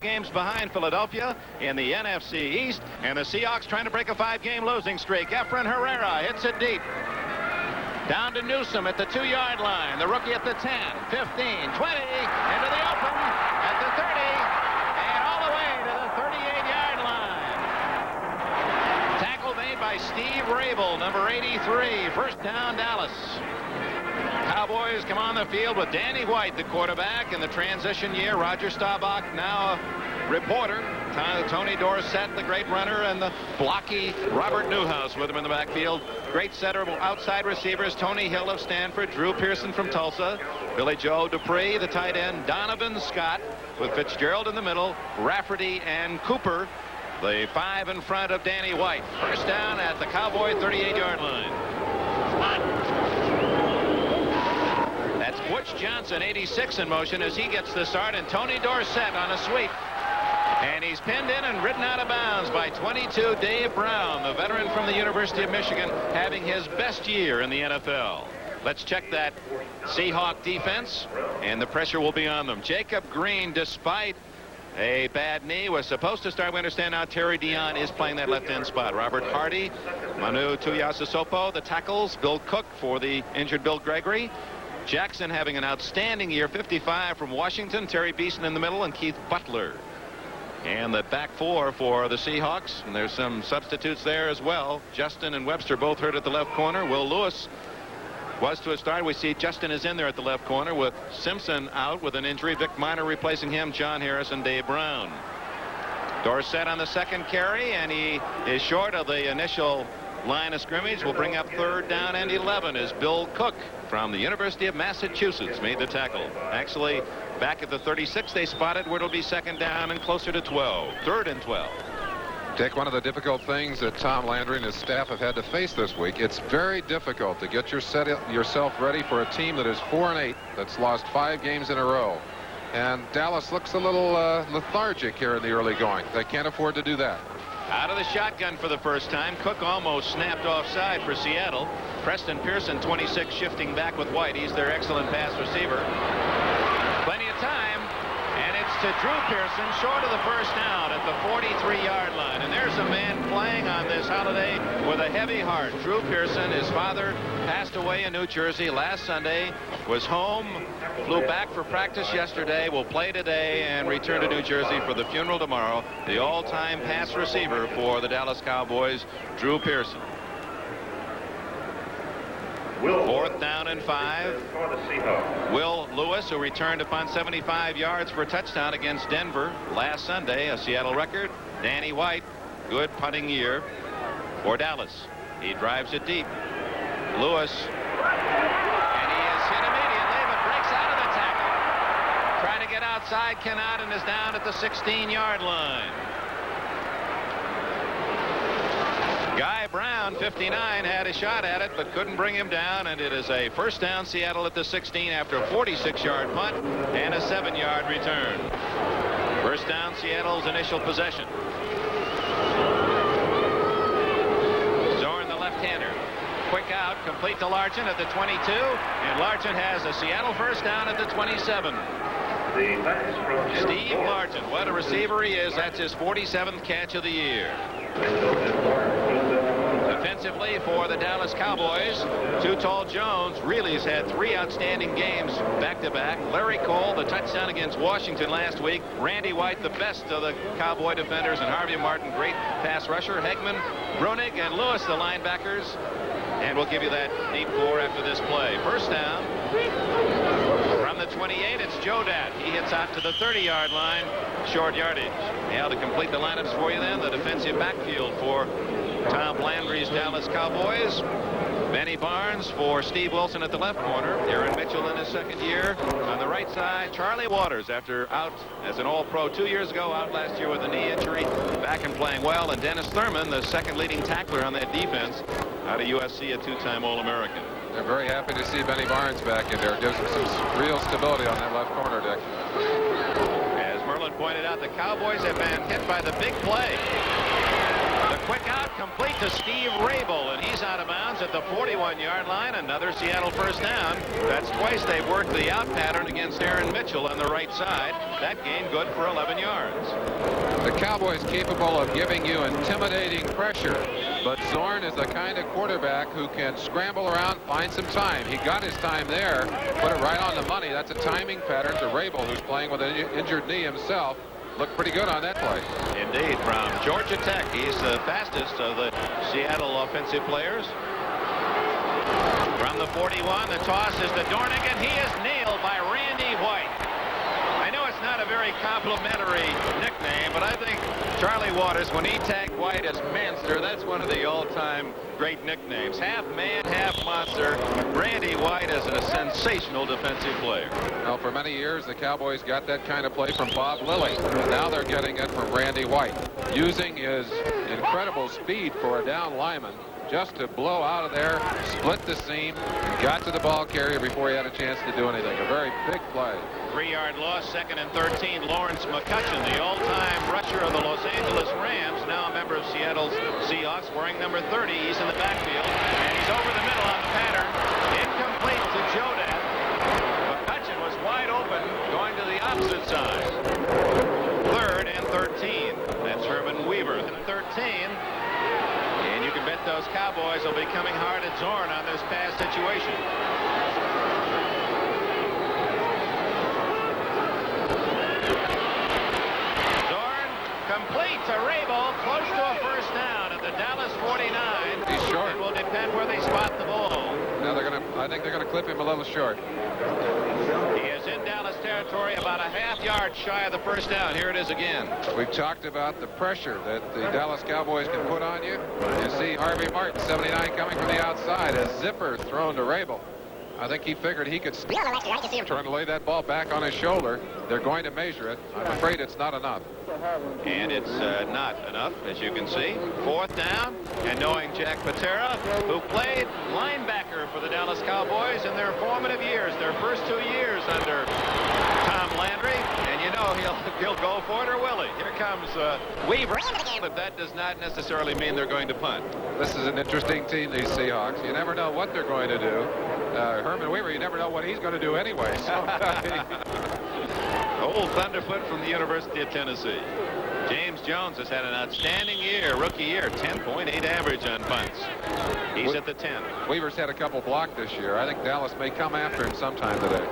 games behind Philadelphia in the NFC East, and the Seahawks trying to break a 5-game losing streak. Efren Herrera hits it deep. Down to Newsome at the 2-yard line. The rookie at the 10, 15, 20, into the open at the 30, and all the way to the 38-yard line. Tackle made by Steve Rabel, number 83. First down, Dallas. Cowboys come on the field with Danny White, the quarterback. In the transition year, Roger Staubach, now a reporter. Tony Dorsett, the great runner, and the blocky Robert Newhouse with him in the backfield. Great setter, outside receivers, Tony Hill of Stanford, Drew Pearson from Tulsa, Billy Joe Dupree, the tight end, Donovan Scott with Fitzgerald in the middle, Rafferty and Cooper, the 5 in front of Danny White. First down at the Cowboy 38-yard line. That's Butch Johnson, 86, in motion as he gets the start, and Tony Dorsett on a sweep. And he's pinned in and ridden out of bounds by 22, Dave Brown, the veteran from the University of Michigan, having his best year in the NFL. Let's check that Seahawk defense, and the pressure will be on them. Jacob Green, despite a bad knee, was supposed to start. We understand now Terry Dion is playing that left end spot. Robert Hardy, Manu Tuiasosopo, the tackles, Bill Cook for the injured Bill Gregory. Jackson having an outstanding year, 55 from Washington, Terry Beeson in the middle, and Keith Butler. And the back four for the Seahawks, and there's some substitutes there as well. Justin and Webster both hurt at the left corner. Will Lewis was to a start. We see Justin is in there at the left corner with Simpson out with an injury. Vic Minor replacing him, John Harris and Dave Brown. Dorsett on the second carry, and he is short of the initial line of scrimmage. Will bring up 3rd down and 11 as Bill Cook from the University of Massachusetts made the tackle. Actually, back at the 36, they spotted where it'll be 2nd down and closer to 12. 3rd and 12. Take one of the difficult things that Tom Landry and his staff have had to face this week. It's very difficult to get yourself ready for a team that is 4-8, that's lost 5 games in a row. And Dallas looks a little lethargic here in the early going. They can't afford to do that. Out of the shotgun for the first time. Cook almost snapped offside for Seattle. Preston Pearson, 26, shifting back with White. He's their excellent pass receiver. Plenty of time, and it's to Drew Pearson, short of the first down at the 43-yard line. And there's a man playing on this holiday with a heavy heart. Drew Pearson, his father passed away in New Jersey last Sunday, was home, flew back for practice yesterday, will play today, and return to New Jersey for the funeral tomorrow. The all-time pass receiver for the Dallas Cowboys, Drew Pearson. 4th down and 5. Will Lewis, who returned upon 75 yards for a touchdown against Denver last Sunday, a Seattle record. Danny White, good punting year for Dallas. He drives it deep. Lewis, and he is hit immediately, but breaks out of the tackle. Trying to get outside, cannot, and is down at the 16-yard line. Guy Brown, 59, had a shot at it, but couldn't bring him down, and it is a first down Seattle at the 16 after a 46-yard punt and a 7-yard return. First down Seattle's initial possession. Zorn, the left-hander. Quick out, complete to Largent at the 22, and Largent has a Seattle first down at the 27. Steve Largent, what a receiver he is. That's his 47th catch of the year. Defensively for the Dallas Cowboys, Too Tall Jones really has had 3 outstanding games back-to-back. Larry Cole, the touchdown against Washington last week. Randy White, the best of the Cowboy defenders, and Harvey Martin, great pass rusher. Hegman, Brunig, and Lewis, the linebackers. And we'll give you that deep 4 after this play. First down. From the 28, it's Jodat. He hits out to the 30-yard line, short yardage. Now to complete the lineups for you then, the defensive backfield for Tom Landry's Dallas Cowboys. Benny Barnes for Steve Wilson at the left corner. Aaron Mitchell in his 2nd year. On the right side, Charlie Waters, after out as an All-Pro 2 years ago, out last year with a knee injury, back and playing well. And Dennis Thurman, the 2nd leading tackler on that defense, out of USC, a 2-time All-American. They're very happy to see Benny Barnes back in there. Gives them some real stability on that left corner, Dick. As Merlin pointed out, the Cowboys have been hit by the big play. The quick out, complete to Steve Rabel, and he's out of bounds at the 41-yard line. Another Seattle first down. That's twice they've worked the out pattern against Aaron Mitchell on the right side. That gain good for 11 yards. The Cowboys capable of giving you intimidating pressure, but Zorn is the kind of quarterback who can scramble around, find some time. He got his time there, put it right on the money. That's a timing pattern to Rabel, who's playing with an injured knee himself. Looked pretty good on that play. Indeed, from Georgia Tech. He's the fastest of the Seattle offensive players. From the 41, the toss is to Dornick, and he is nailed by Randy White. I know it's not a very complimentary nickname, but I think Charlie Waters, when he tagged White as Manster, that's one of the all-time great nicknames. Half man, half monster. Randy White is a sensational defensive player. Well, for many years, the Cowboys got that kind of play from Bob Lilly, and now they're getting it from Randy White, using his incredible speed for a down lineman just to blow out of there, split the seam, got to the ball carrier before he had a chance to do anything. A very big play. 3-yard loss, 2nd and 13. Lawrence McCutcheon, the all-time rusher of the Los Angeles Rams, now a member of Seattle's Seahawks, wearing number 30. He's in the backfield, and he's over the middle on the pattern. Incomplete to Jodat. McCutcheon was wide open, going to the opposite side. 3rd and 13. That's Herman Weaver. 13. And you can bet those Cowboys will be coming hard at Zorn on this pass situation. Zorn complete to Rabel, close to a first down at the Dallas 49. He's short. It will depend where they spot the ball. Now I think they're gonna clip him a little short. He is in Dallas territory, about a half-yard shy of the first down. Here it is again. We've talked about the pressure that the Dallas Cowboys can put on you. You see Harvey Martin, 79, coming from the outside. A zipper thrown to Rabel. I think he figured he could trying to lay that ball back on his shoulder. They're going to measure it. I'm afraid it's not enough. And it's not enough, as you can see. 4th down, and knowing Jack Patera, who played linebacker for the Dallas Cowboys in their formative years, their first 2 years under Tom Landry, and you know he'll go for it, or will he? Here comes Weaver, but that does not necessarily mean they're going to punt. This is an interesting team, these Seahawks. You never know what they're going to do. Herman Weaver, you never know what he's going to do anyway. So, old Thunderfoot from the University of Tennessee. James Jones has had an outstanding year, rookie year, 10.8 average on punts. He's at the 10. Weaver's had a couple blocked this year. I think Dallas may come after him sometime today.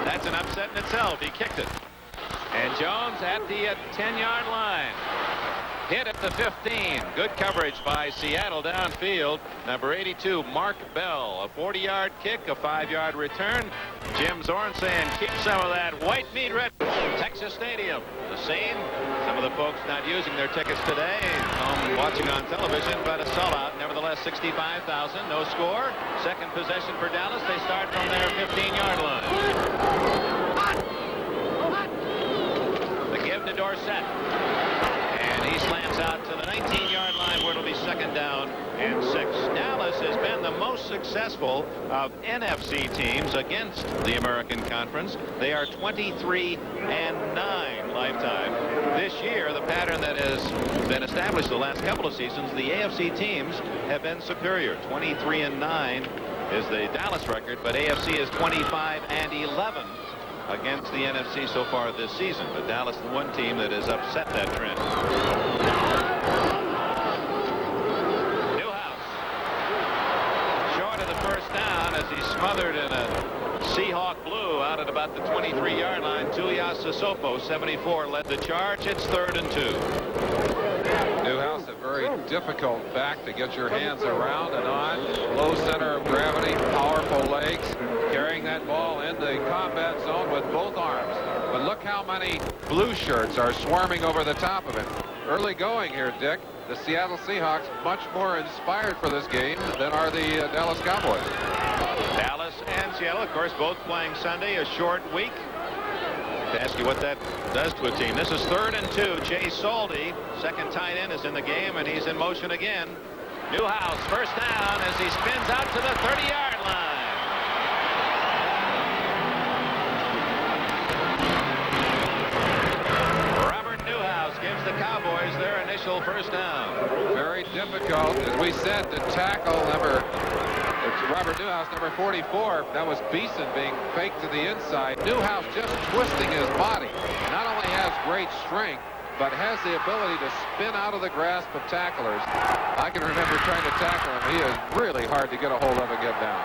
That's an upset in itself. He kicked it. And Jones at the 10-yard line. Hit at the 15. Good coverage by Seattle downfield. Number 82, Mark Bell. A 40-yard kick, a 5-yard return. Jim Zorn saying, keep some of that white meat red. Texas Stadium, the scene. Some of the folks not using their tickets today, watching on television, but a sellout. Nevertheless, 65,000, no score. Second possession for Dallas. They start from their 15-yard line. The give to Dorsett. He slants out to the 19-yard line where it'll be 2nd down and 6. Dallas has been the most successful of NFC teams against the American Conference. They are 23-9 lifetime. This year, the pattern that has been established the last couple of seasons, the AFC teams have been superior. 23-9 is the Dallas record, but AFC is 25-11. Against the NFC so far this season, but Dallas the one team that has upset that trend. Newhouse short of the first down as he's smothered in a Seahawk blue out at about the 23-yard line. Tuiasosopo, 74, led the charge. It's 3rd and 2. Newhouse, a very difficult back to get your hands around and on. Low center of gravity, powerful legs, carrying that ball in the combat zone with both arms. But look how many blue shirts are swarming over the top of him. Early going here, Dick. The Seattle Seahawks much more inspired for this game than are the Dallas Cowboys. Dallas and Seattle, of course, both playing Sunday, a short week. To ask you what that does to a team. This is 3rd and 2. Jay Saldy, second tight end, is in the game, and he's in motion again. Newhouse, first down as he spins out to the 30-yard line. initial first down. Very difficult, as we said, to tackle it's Robert Newhouse, number 44. That was Beeson being faked to the inside. Newhouse just twisting his body. Not only has great strength, but has the ability to spin out of the grasp of tacklers. I can remember trying to tackle him. He is really hard to get a hold of and get down.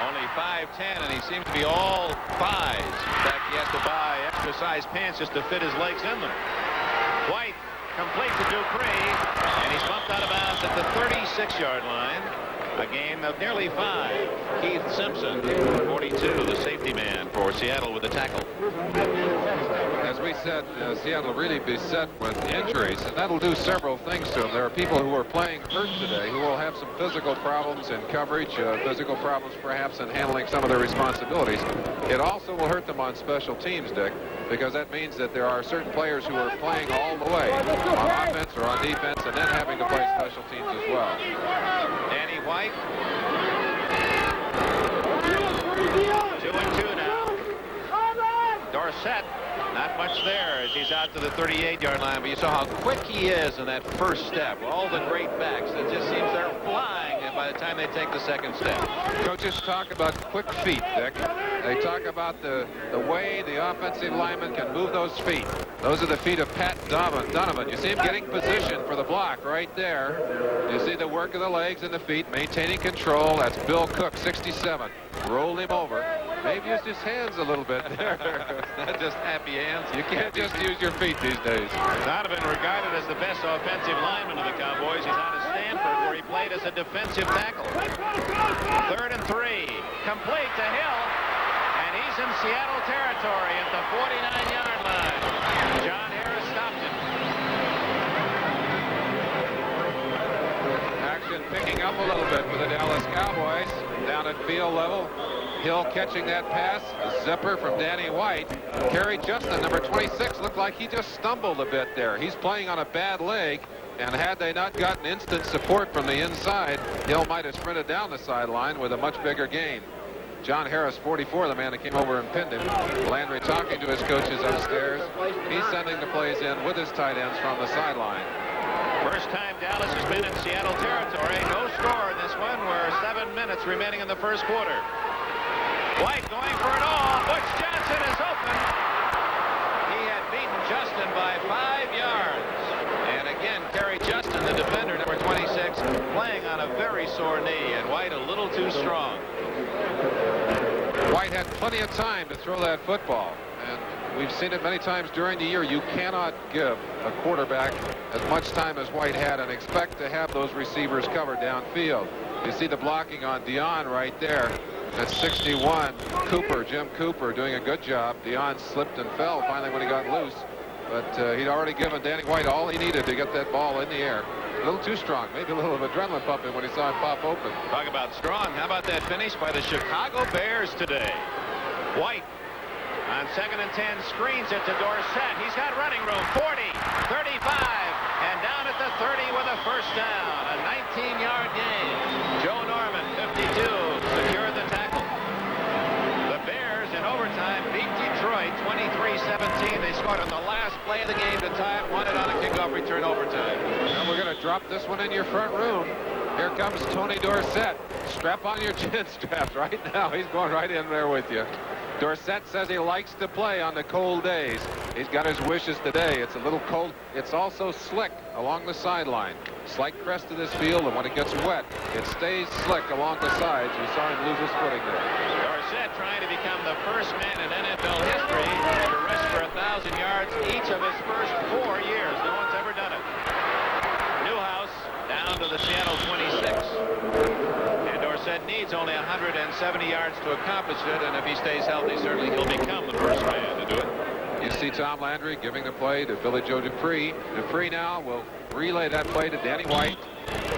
Only 5'10", and he seems to be all thighs. In fact, he has to buy extra-sized pants just to fit his legs in them. White complete to Dupree, and he's bumped out of bounds at the 36-yard line. A gain of nearly 5. Keith Simpson, 42, the safety man for Seattle with the tackle. As we said, Seattle really beset with injuries, and that'll do several things to them. There are people who are playing hurt today who will have some physical problems in coverage, physical problems perhaps in handling some of their responsibilities. It also will hurt them on special teams, Dick, because that means that there are certain players who are playing all the way on offense or on defense and then having to play special teams as well. Danny White. 2-2 now. Dorsett, not much there as he's out to the 38-yard line, but you saw how quick he is in that first step. All the great backs, it just seems they're flying, and by the time they take the second step. Coaches talk about quick feet, Dick. They talk about the way the offensive lineman can move those feet. Those are the feet of Pat Donovan. You see him getting position for the block right there. You see the work of the legs and the feet, maintaining control. That's Bill Cook, 67. Rolled him over. Maybe used his hands a little bit there. Not just happy hands. You can't just use your feet these days. Donovan regarded as the best offensive lineman of the Cowboys. He's out of Stanford, where he played as a defensive tackle. 3rd and 3. Complete to Hill. And he's in Seattle territory at the 49-yard line. John Harris stopped it. Action picking up a little bit for the Dallas Cowboys. Down at field level. Hill catching that pass. A zipper from Danny White. Kerry Justin, number 26, looked like he just stumbled a bit there. He's playing on a bad leg, and had they not gotten instant support from the inside, Hill might have sprinted down the sideline with a much bigger gain. John Harris, 44, the man that came over and pinned him. Landry talking to his coaches upstairs. He's sending the plays in with his tight ends from the sideline. First time Dallas has been in Seattle territory. No score in this one. We're 7 minutes remaining in the first quarter. White going for it all. Butch Johnson is open. He had beaten Justin by 5 yards. And again, Kerry Justin, the defender, number 26, playing on a very sore knee, and White a little too strong. White had plenty of time to throw that football, and we've seen it many times during the year. You cannot give a quarterback as much time as White had and expect to have those receivers covered downfield. You see the blocking on Dion right there. That's 61. Cooper, Jim Cooper, doing a good job. Dion slipped and fell finally when he got loose, but he'd already given Danny White all he needed to get that ball in the air. A little too strong, maybe a little of adrenaline pumping when he saw him pop open. Talk about strong. How about that finish by the Chicago Bears today? White on 2nd and 10 screens it to Dorsett. He's got running room. 40, 35, and down at the 30 with a first down. A 19-yard gain. Joe Norman, 52, secured the tackle. The Bears in overtime beat Detroit 23-17. They scored on the last play of the game to tie it. Won it on a kickoff return overtime. Well, we're going to drop this one in your front room. Here comes Tony Dorsett. Strap on your chin straps right now. He's going right in there with you. Dorsett says he likes to play on the cold days. He's got his wishes today. It's a little cold. It's also slick along the sideline. Slight crest of this field, and when it gets wet, it stays slick along the sides. You saw him lose his footing there. Dorsett trying to become the first man in NFL history to rush for 1,000 yards each of his first 4 years. No one's ever done it. Newhouse down to the Seattle 26. And Dorsett needs only 170 yards to accomplish it, and if he stays healthy, certainly he'll become the first man to do it. You see Tom Landry giving the play to Billy Joe Dupree. Dupree now will relay that play to Danny White.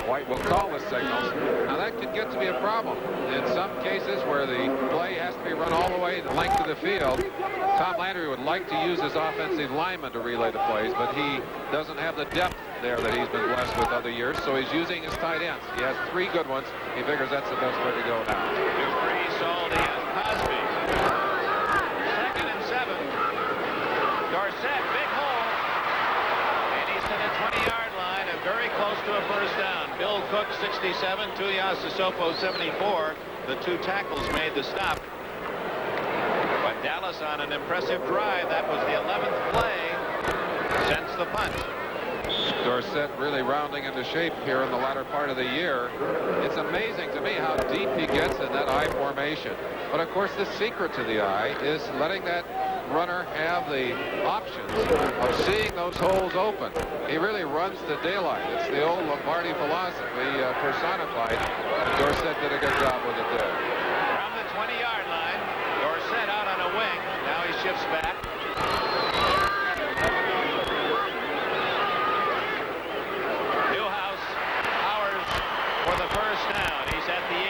White will call the signals. Now that could get to be a problem. In some cases where the play has to be run all the way the length of the field, Tom Landry would like to use his offensive lineman to relay the plays, but he doesn't have the depth there that he's been blessed with other years, so he's using his tight ends. He has 3 good ones. He figures that's the best way to go now. Dupree sold in. Cosby. 2nd and 7. Dorsett, big hole. And he's to the 67, Tuiasosopo 74. The two tackles made the stop. But Dallas on an impressive drive. That was the 11th play since the punt. Dorsett really rounding into shape here in the latter part of the year. It's amazing to me how deep he gets in that I formation. But of course the secret to the I is letting that runner have the options of seeing those holes open. He really runs the daylight. It's the old Lombardi philosophy personified. And Dorsett did a good job with it there. From the 20-yard line, Dorsett out on a wing. Now he shifts back. For the first down. He's at the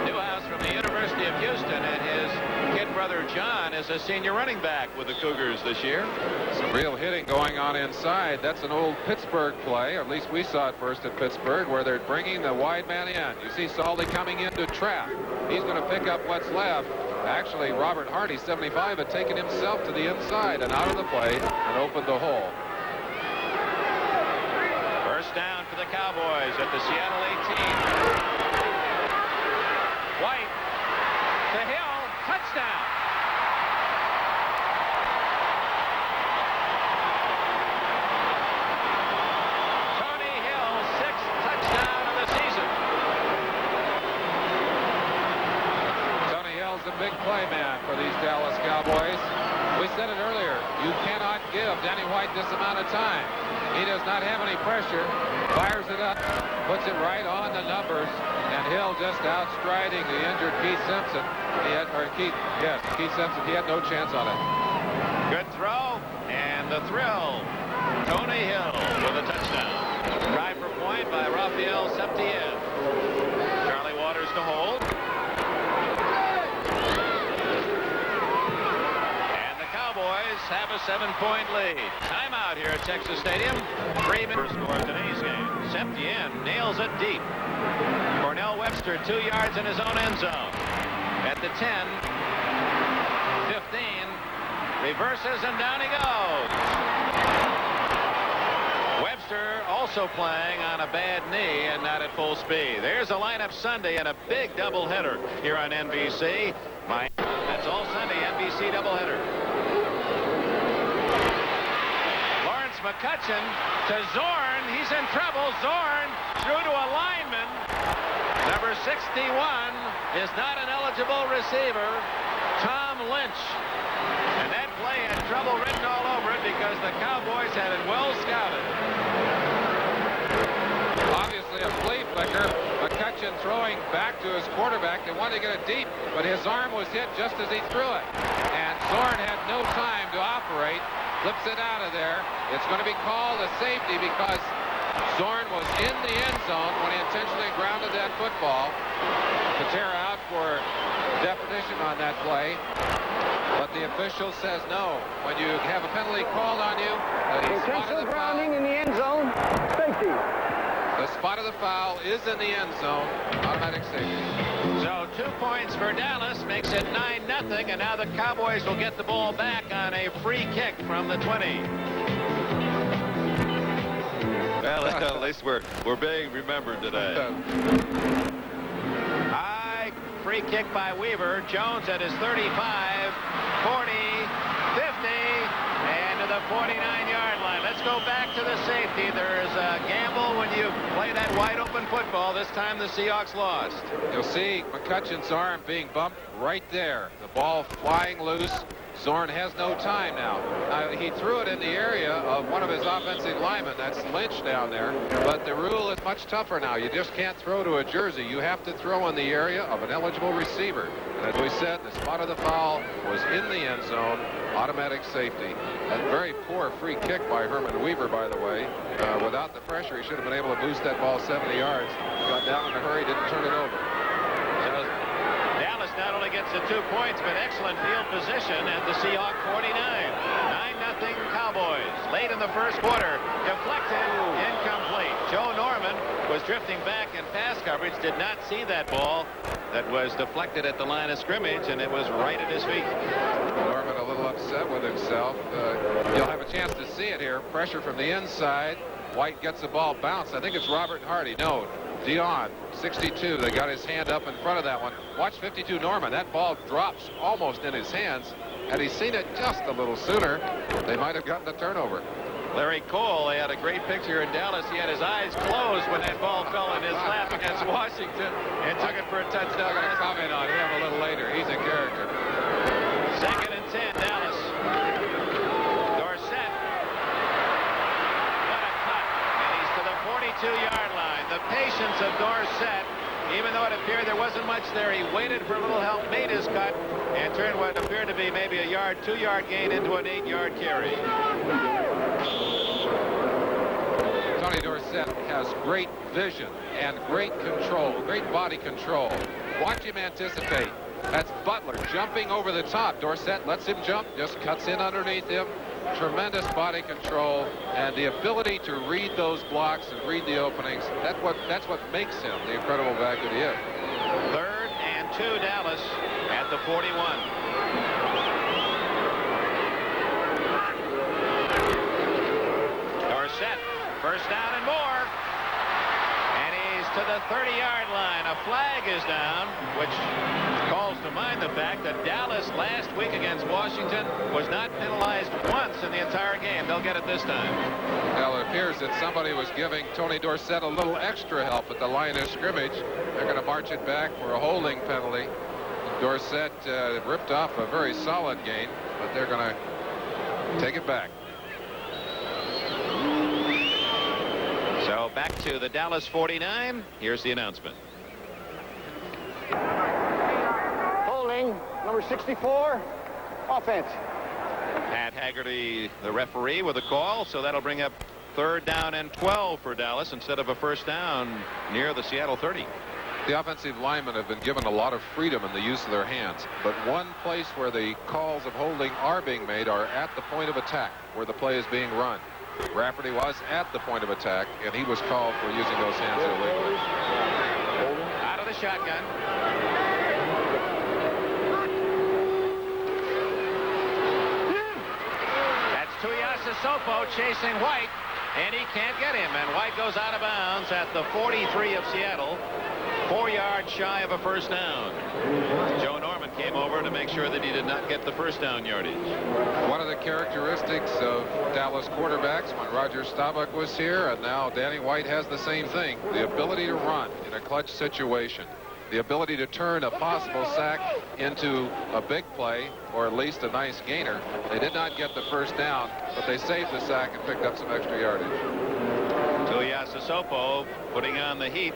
18. Newhouse from the University of Houston, and his kid brother John is a senior running back with the Cougars this year. Some real hitting going on inside. That's an old Pittsburgh play, or at least we saw it first at Pittsburgh, where they're bringing the wide man in. You see Saldi coming in to trap. He's going to pick up what's left. Actually, Robert Hardy, 75, had taken himself to the inside and out of the play and opened the hole. First down for the Cowboys at the Seattle 18. White to Hill, touchdown. Tony Hill, 6th touchdown of the season. Tony Hill's a big play man for these Dallas Cowboys. We said it earlier, you cannot give Danny White this amount of time. He does not have any pressure, fires it up, puts it right on the numbers, and Hill just outstriding the injured Keith Simpson. Keith Simpson, he had no chance on it. Good throw, and the thrill. Tony Hill with a touchdown. Try for point by Raphael Septien. Charlie Waters to hold. Have a 7-point lead. Timeout here at Texas Stadium. 3 minutes score of today's game. Septien nails it deep. Cornell Webster 2 yards in his own end zone. At the 10, 15, reverses and down he goes. Webster also playing on a bad knee and not at full speed. There's a lineup Sunday and a big doubleheader here on NBC. That's all Sunday, NBC doubleheader. McCutcheon to Zorn. He's in trouble. Zorn threw to a lineman. Number 61 is not an eligible receiver, Tom Lynch. And that play had trouble written all over it because the Cowboys had it well scouted. Obviously a flea flicker. McCutcheon throwing back to his quarterback. They wanted to get it deep, but his arm was hit just as he threw it. And Zorn had no time to operate. Flips it out of there. It's going to be called a safety because Zorn was in the end zone when he intentionally grounded that football. Patera out for definition on that play. But the official says no. When you have a penalty called on you, intentional grounding in the end zone, safety. The spot of the foul is in the end zone. Automatic safety. So 2 points for Dallas makes it 9-0, and now the Cowboys will get the ball back on a free kick from the 20. Well, at least we're being remembered today. High free kick by Weaver. Jones at his 35, 40, 50, and to the 49-yard line. Let's go back to the safety. There is a gamble when you play that wide-open football. This time the Seahawks lost. You'll see McCutcheon's arm being bumped right there. The ball flying loose. Zorn has no time now. He threw it in the area of one of his offensive linemen. That's Lynch down there. But the rule is much tougher now. You just can't throw to a jersey. You have to throw in the area of an eligible receiver. And as we said, the spot of the foul was in the end zone. Automatic safety. A very poor free kick by Herman Weaver, by the way. Without the pressure, he should have been able to boost that ball 70 yards. Got down in a hurry, didn't turn it over. Dallas not only gets the 2 points, but excellent field position at the Seahawks 49. 9-0 Cowboys. Late in the first quarter, deflected, incomplete. Joe Norman was was drifting back in pass coverage, did not see that ball that was deflected at the line of scrimmage, and it was right at his feet. Norman a little upset with himself. You'll have a chance to see it here. Pressure from the inside. White gets the ball bounced. I think it's Robert Hardy. No, Dion, 62. They got his hand up in front of that one. Watch 52 Norman. That ball drops almost in his hands. Had he seen it just a little sooner, they might have gotten the turnover. Larry Cole, they had a great picture in Dallas. He had his eyes closed when that ball fell in his lap against Washington and took it for a touchdown. I'm going to comment on him a little later. He's a character. 2nd and 10, Dallas. Dorsett. What a cut. And he's to the 42-yard line. The patience of Dorsett. Even though it appeared there wasn't much there, he waited for a little help, made his cut, and turned what appeared to be maybe a 2-yard gain into an 8-yard carry. Tony Dorsett has great vision and great control, great body control. Watch him anticipate. That's Butler jumping over the top. Dorsett lets him jump, just cuts in underneath him. Tremendous body control and the ability to read those blocks and read the openings. That's what makes him the incredible back that he is. 3rd and 2, Dallas at the 41. Dorsett, first down and more. And he's to the 30-yard line. A flag is down, which calls to mind the fact that Dallas last week against Washington was not penalized once in the entire game. They'll get it this time. Well, it appears that somebody was giving Tony Dorsett a little extra help at the line of scrimmage. They're going to march it back for a holding penalty. Dorsett ripped off a very solid gain, but they're going to take it back. So back to the Dallas 49. Here's the announcement. Holding, number 64, offense. Pat Haggerty, the referee, with a call, so that'll bring up 3rd down and 12 for Dallas instead of a first down near the Seattle 30. The offensive linemen have been given a lot of freedom in the use of their hands, but one place where the calls of holding are being made are at the point of attack, where the play is being run. Rafferty was at the point of attack, and he was called for using those hands illegally. Out of the shotgun. That's Tuiasosopo chasing White, and he can't get him, and White goes out of bounds at the 43 of Seattle. 4 yards shy of a first down. Joe Norman came over to make sure that he did not get the first down yardage. One of the characteristics of Dallas quarterbacks when Roger Staubach was here, and now Danny White has the same thing, the ability to run in a clutch situation, the ability to turn a possible sack into a big play or at least a nice gainer. They did not get the first down, but they saved the sack and picked up some extra yardage. Tuiasosopo putting on the heat.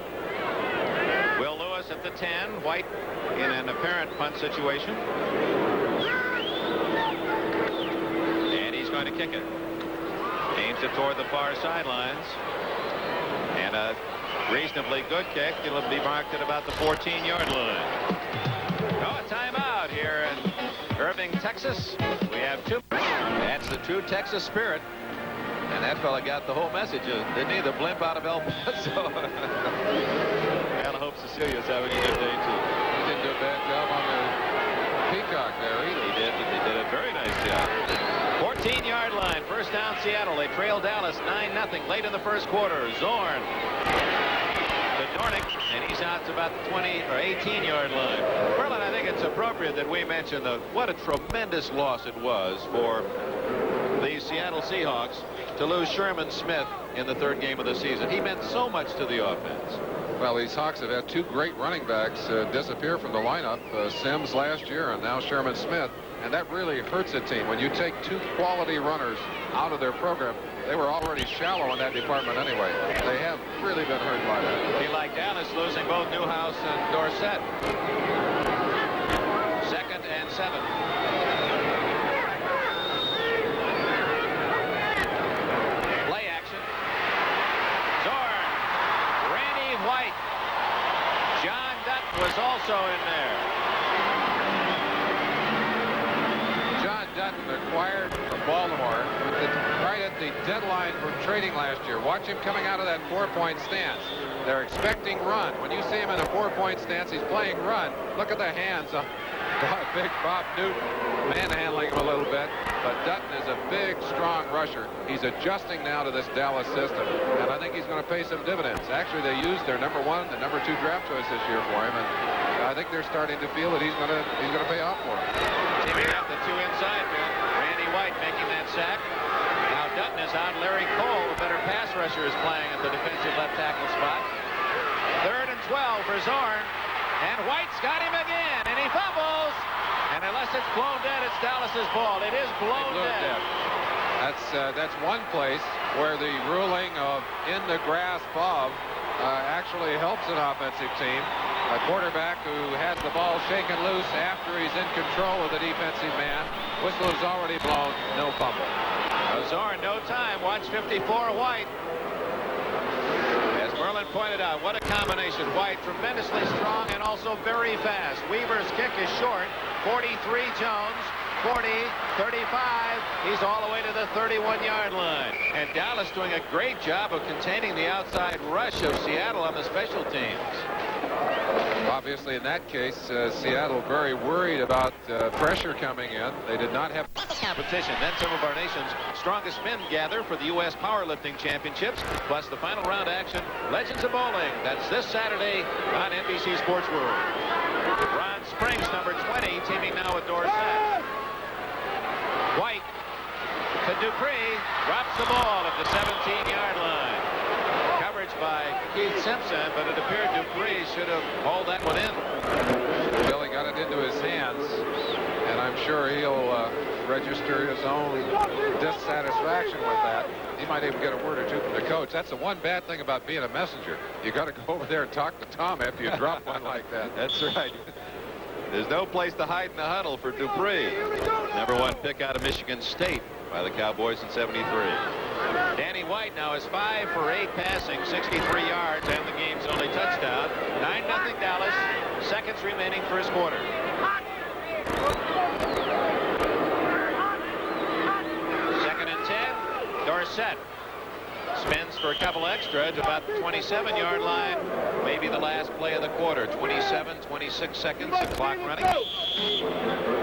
Will Lewis at the 10. White in an apparent punt situation. And he's going to kick it. Aims it toward the far sidelines. And a reasonably good kick. It'll be marked at about the 14-yard line. Oh, a timeout here in Irving, Texas. We have 2. That's the true Texas spirit. And that fella got the whole message, didn't he? The blimp out of El Paso. I hope Cecilia's having a good day, too. He didn't do a bad job on the peacock there either. He did a very nice job. 14-yard line, first down Seattle. They trail Dallas 9-0 late in the first quarter. Zorn to Dornick, and he's out to about the 20 or 18-yard line. Merlin, I think it's appropriate that we mention what a tremendous loss it was for the Seattle Seahawks to lose Sherman Smith in the 3rd game of the season. He meant so much to the offense. Well, these Hawks have had 2 great running backs disappear from the lineup. Sims last year and now Sherman Smith. And that really hurts a team. When you take 2 quality runners out of their program, they were already shallow in that department anyway. They have really been hurt by that. Be like Dallas losing both Newhouse and Dorsett. 2nd and 7. Play action. Zorn. Randy White. John Dutton was also in there. John Dutton acquired from Baltimore right at the deadline for trading last year. Watch him coming out of that 4-point stance. They're expecting run. When you see him in a 4-point stance, he's playing run. Look at the hands of big Bob Newton manhandling him a little bit. But Dutton is a big, strong rusher. He's adjusting now to this Dallas system, and I think he's going to pay some dividends. Actually, they used their number 1 and number 2 draft choice this year for him, and I think they're starting to feel that he's going to pay off for him. Teaming up the 2 inside, Bill. Randy White making that sack. Now Dutton is out. Larry Cole, the better pass rusher, is playing at the defensive left tackle spot. 3rd and 12 for Zorn. And White's got him again, and he fumbles. And unless it's blown dead, it's Dallas's ball. It is blown dead. That's one place where the ruling of in the grass above actually helps an offensive team. A quarterback who has the ball shaken loose after he's in control of the defensive man. Whistle is already blown. No fumble. Zorn, no time. Watch 54, White. As Merlin pointed out, what a combination. White, tremendously strong and also very fast. Weaver's kick is short. 43, Jones. 40, 35. He's all the way to the 31-yard line. And Dallas doing a great job of containing the outside rush of Seattle on the special teams. Obviously, in that case, Seattle very worried about pressure coming in. They did not have competition. Then some of our nation's strongest men gather for the U.S. Powerlifting Championships, plus the final round action, Legends of Bowling. That's this Saturday on NBC Sports World. Ron Springs, number 20, teaming now with Dorsett. White to Dupree, drops the ball at the 17-yard line. Coverage by Keith Simpson, but it appeared Dupree should have hauled that one in. Billy got it into his hands, and I'm sure he'll register his own dissatisfaction with that. He might even get a word or two from the coach. That's the one bad thing about being a messenger. You got to go over there and talk to Tom after you drop one like that. That's right. There's no place to hide in the huddle for Dupree. Number 1 pick out of Michigan State by the Cowboys in '73. Danny White now is 5 for 8 passing, 63 yards, and the game's only touchdown. 9-0 Dallas. Seconds remaining for his quarter. Second and 10. Dorsett spins for a couple extra to about the 27-yard line. Maybe the last play of the quarter. 27, 26 seconds, the clock running.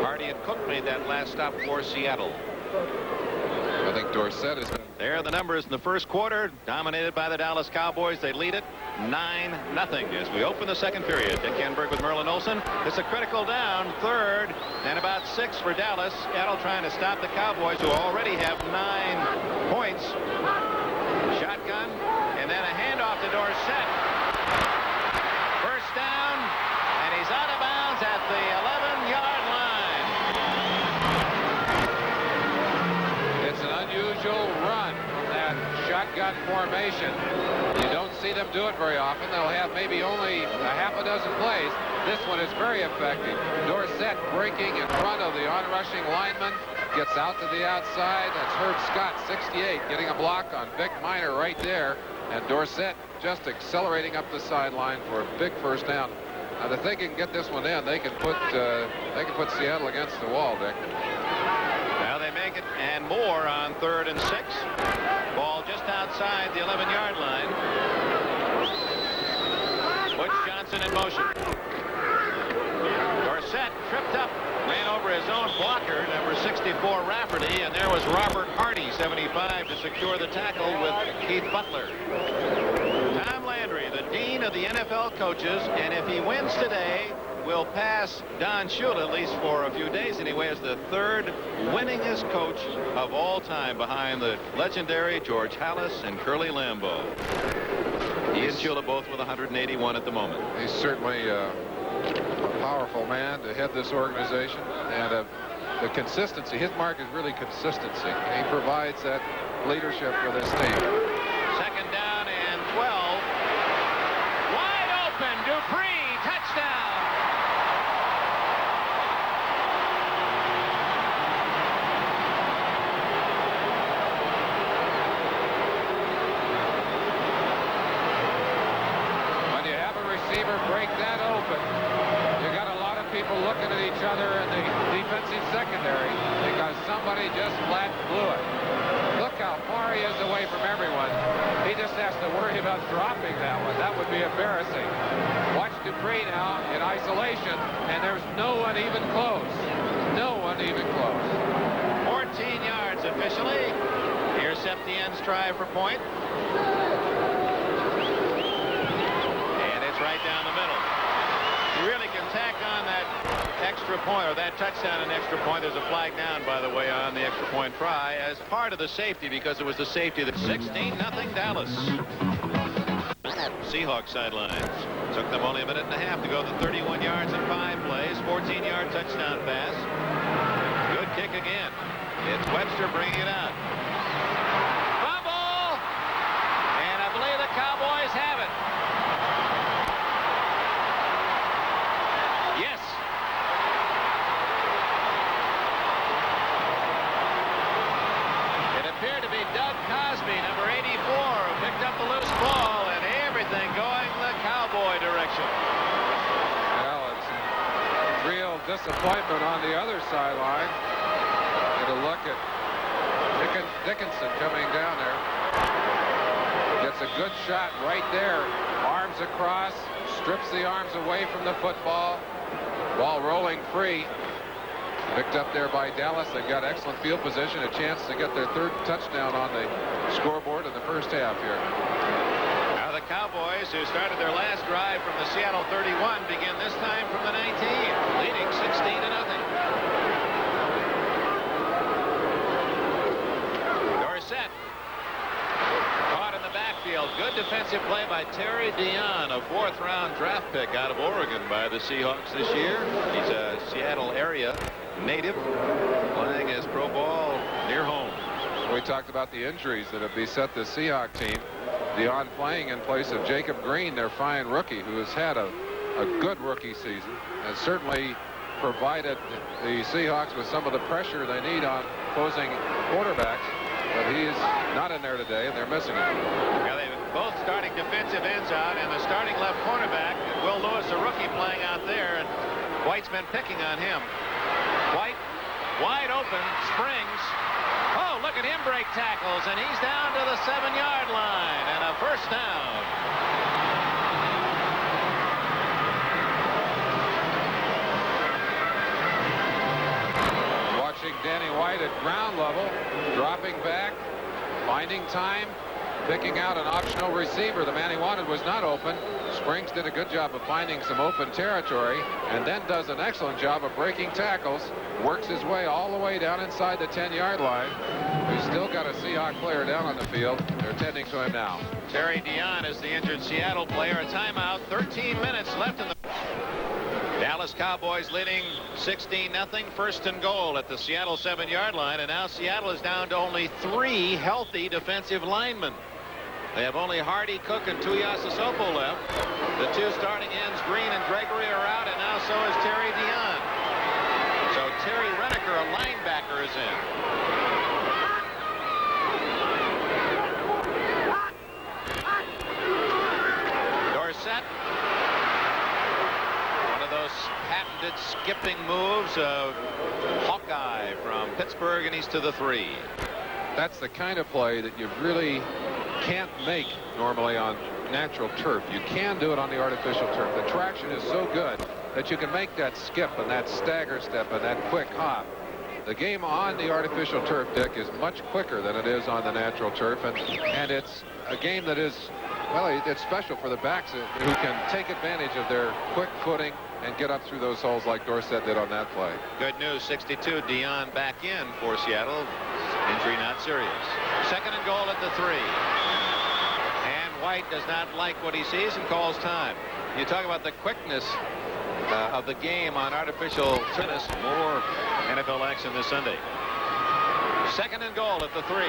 Hardy and Cook made that last stop for Seattle. I think Dorsett is. There are the numbers in the first quarter, dominated by the Dallas Cowboys. They lead it 9-0 as we open the second period. Dick Enberg with Merlin Olsen. It's a critical down, 3rd, and about 6 for Dallas. Seattle trying to stop the Cowboys, who already have 9 points. Shotgun, and then a handoff to Dorsett. First down, and he's out of bounds at the 11-yard line. It's an unusual run from that shotgun formation. You don't see them do it very often. They'll have maybe only a half a dozen plays. This one is very effective. Dorsett breaking in front of the on-rushing lineman. Gets out to the outside. That's Herb Scott, 68, getting a block on Vic Minor right there. And Dorsett just accelerating up the sideline for a big first down. Now, if they can get this one in, they can put Seattle against the wall, Dick. Now they make it and more on 3rd and 6. Ball just outside the 11-yard line. Butch Johnson in motion. Dorsett tripped up, ran over his own blocker, number 64 Rafferty, and there was Robert Hardy, 75, to secure the tackle with Keith Butler. Tom Landry, the dean of the NFL coaches, and if he wins today, will pass Don Shula, at least for a few days anyway, as the 3rd winningest coach of all time, behind the legendary George Halas and Curly Lambeau. He and Shula both with 181 at the moment. He's certainly a powerful man to head this organization, and the consistency. His mark is really consistency. He provides that leadership for this team. Second down and 12. Wide open, Dupree, touchdown. When you have a receiver break that open, you got a lot of people looking at each other in the defensive secondary because somebody just flat blew it. Look how how far he is away from everyone. He just has to worry about dropping that one. That would be embarrassing. Watch Dupree now in isolation, and there's no one even close. No one even close. 14 yards officially. Here's Septien's try for point. And it's right down the middle. You really can tack on that extra point, or that touchdown and extra point. There's a flag down, by the way, on the extra point try as part of the safety, because it was the safety that 16-0 Dallas. Seahawks sidelines. Took them only a minute and a half to go the 31 yards in 5 plays. 14-yard touchdown pass. Good kick again. It's Webster bringing it out. Fumble! And I believe the Cowboys have it. Yes. It appeared to be Doug Cosby, number 84, who picked up the loose ball, and everything going the Cowboy direction. Well, it's real disappointment on the other sideline. Get a look at Dickinson coming down there. Gets a good shot right there. Arms across, strips the arms away from the football. Ball rolling free. Picked up there by Dallas. They've got excellent field position, a chance to get their 3rd touchdown on the scoreboard in the first half here. Now the Cowboys, who started their last drive from the Seattle 31, begin this time from the 19, leading 16-0. Dorsett caught in the backfield. Good defensive play by Terry Dion, a 4th-round draft pick out of Oregon by the Seahawks this year. He's a Seattle area native, playing his pro ball near home. We talked about the injuries that have beset the Seahawks team. Dion playing in place of Jacob Green, their fine rookie, who has had a good rookie season, and certainly provided the Seahawks with some of the pressure they need on opposing quarterbacks. But he's not in there today, and they're missing him. Well, they've both starting defensive ends out, and the starting left cornerback, Will Lewis, a rookie, playing out there, and White's been picking on him. White, wide open, springs. Oh, look at him break tackles, and he's down to the 7-yard line, and a first down. Watching Danny White at ground level, dropping back, finding time, picking out an optional receiver. The man he wanted was not open. Springs did a good job of finding some open territory, and then does an excellent job of breaking tackles. Works his way all the way down inside the 10-yard line. We've still got a Seahawks player down on the field. They're tending to him now. Terry Dion is the injured Seattle player. A timeout. 13 minutes left in the... Dallas Cowboys leading 16-0. 1st and goal at the Seattle 7-yard line, and now Seattle is down to only 3 healthy defensive linemen. They have only Hardy, Cook, and Tuiasosopo left. The 2 starting ends, Green and Gregory, are out, and now so is Terry Dion. So Terry Renaker, a linebacker, is in. Dorsett. One of those patented skipping moves of Hawkeye from Pittsburgh, and he's to the 3. That's the kind of play that you really can't make normally on natural turf. You can do it on the artificial turf. The traction is so good that you can make that skip and that stagger step and that quick hop. The game on the artificial turf, Dick, is much quicker than it is on the natural turf, and it's a game that is, well, it's special for the backs who can take advantage of their quick footing and get up through those holes like Dorsett did on that play. Good news, 62, Dion back in for Seattle. Injury not serious. 2nd and goal at the 3. And White does not like what he sees and calls time. You talk about the quickness of the game on artificial tennis. More NFL action this Sunday. 2nd and goal at the 3.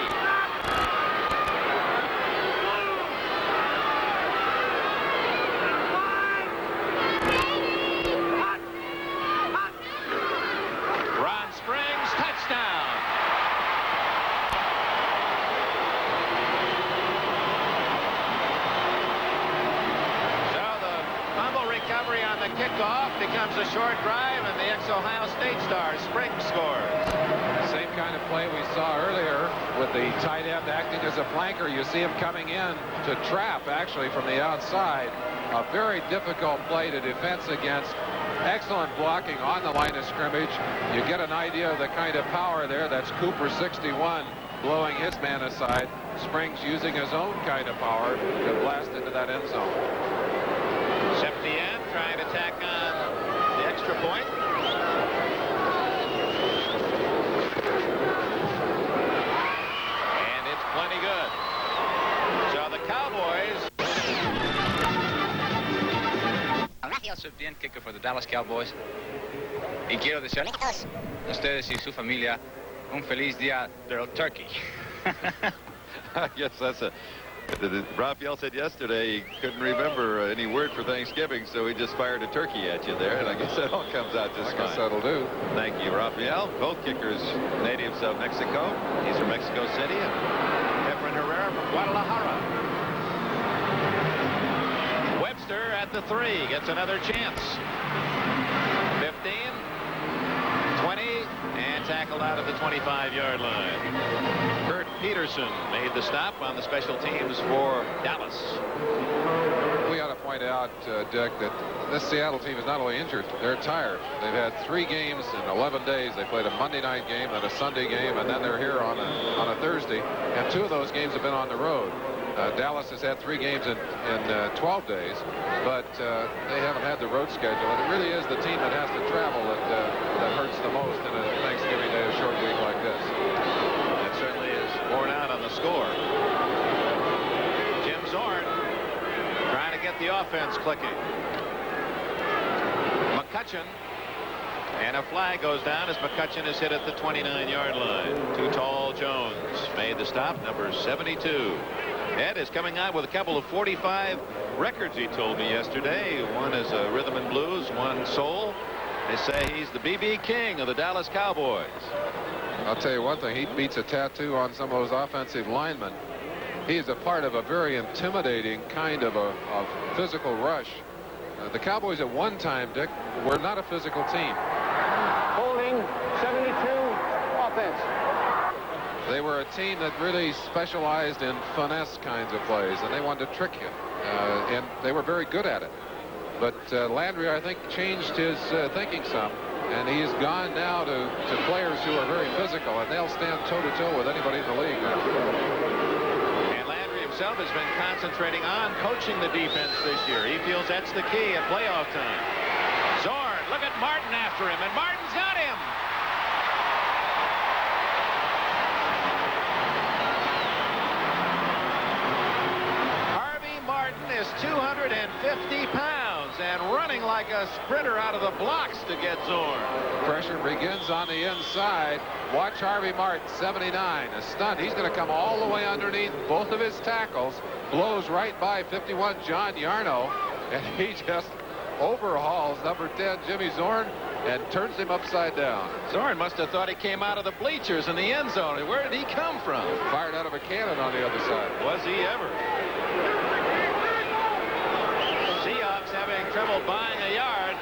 a kickoff becomes a short drive, and the ex-Ohio State star Springs scores. Same kind of play we saw earlier with the tight end acting as a flanker. You see him coming in to trap, actually, from the outside. A very difficult play to defense against. Excellent blocking on the line of scrimmage. You get an idea of the kind of power there. That's Cooper, 61, blowing his man aside. Springs using his own kind of power to blast into that end zone. Septien trying to tack on the extra point. And it's plenty good. So the Cowboys. Rafael Septien, kicker for the Dallas Cowboys. Y quiero desear a ustedes y su familia un feliz día del turkey. I guess that's a. Raphael said yesterday he couldn't remember any word for Thanksgiving, so he just fired a turkey at you there, and I guess that all comes out just fine. I guess that'll do. Thank you, Raphael. Both kickers natives of Mexico. He's from Mexico City, and Efren Herrera from Guadalajara. Webster at the 3 gets another chance. 15, 20, and tackled out of the 25-yard line. Kurt Peterson made the stop on the special teams for Dallas. We ought to point out, Dick, that this Seattle team is not only injured, they're tired. They've had 3 games in 11 days. They played a Monday night game, then a Sunday game, and then they're here on a Thursday. And 2 of those games have been on the road. Dallas has had 3 games in 12 days, but they haven't had the road schedule. And it really is the team that has to travel that hurts the most in a Thanksgiving Day, a short week like this. That certainly is borne out on the score. Jim Zorn trying to get the offense clicking. McCutcheon, and a flag goes down as McCutcheon is hit at the 29-yard line. Too Tall Jones made the stop, number 72. Ed is coming out with a couple of 45 records, he told me yesterday. One is rhythm and blues, one soul. They say he's the B.B. King of the Dallas Cowboys. I'll tell you one thing, he beats a tattoo on some of those offensive linemen. He's a part of a very intimidating kind of a physical rush. The Cowboys at one time, Dick, were not a physical team. Holding 72 offense. They were a team that really specialized in finesse kinds of plays, and they wanted to trick you. And they were very good at it. But Landry, I think, changed his thinking some. And he's gone now to players who are very physical, and they'll stand toe-to-toe with anybody in the league now. And Landry himself has been concentrating on coaching the defense this year. He feels that's the key at playoff time. Zorn, look at Martin after him, and Martin's got him. Martin is 250 pounds and running like a sprinter out of the blocks to get Zorn. Pressure begins on the inside. Watch Harvey Martin, 79, a stunt. He's going to come all the way underneath both of his tackles, blows right by 51 John Yarno, and he just overhauls number 10 Jimmy Zorn and turns him upside down. Zorn must have thought he came out of the bleachers in the end zone. Where did he come from? Fired out of a cannon on the other side. Was he ever? Seahawks having trouble buying a yard.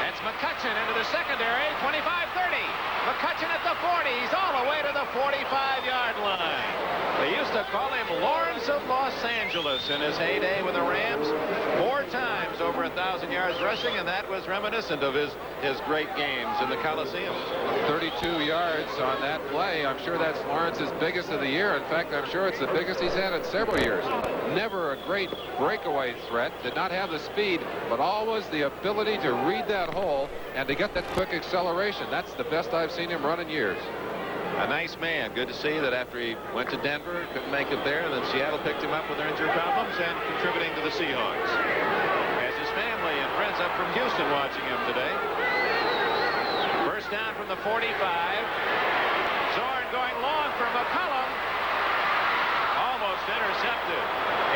That's McCutcheon into the secondary, 25-30. McCutcheon at the 40. He's all the way to the 45-yard line. They used to call him Lawrence of Los Angeles in his heyday with the Rams. 4 times over 1,000 yards rushing, and that was reminiscent of his great games in the Coliseum. 32 yards on that play. I'm sure that's Lawrence's biggest of the year. In fact, I'm sure it's the biggest he's had in several years. Never a great breakaway threat. Did not have the speed, but always the ability to read that hole and to get that quick acceleration. That's the best I've seen him run in years. A nice man. Good to see that after he went to Denver, couldn't make it there, and then Seattle picked him up with their injury problems and contributing to the Seahawks. Has his family and friends up from Houston watching him today. First down from the 45. Zorn going long for McCollum. Almost intercepted.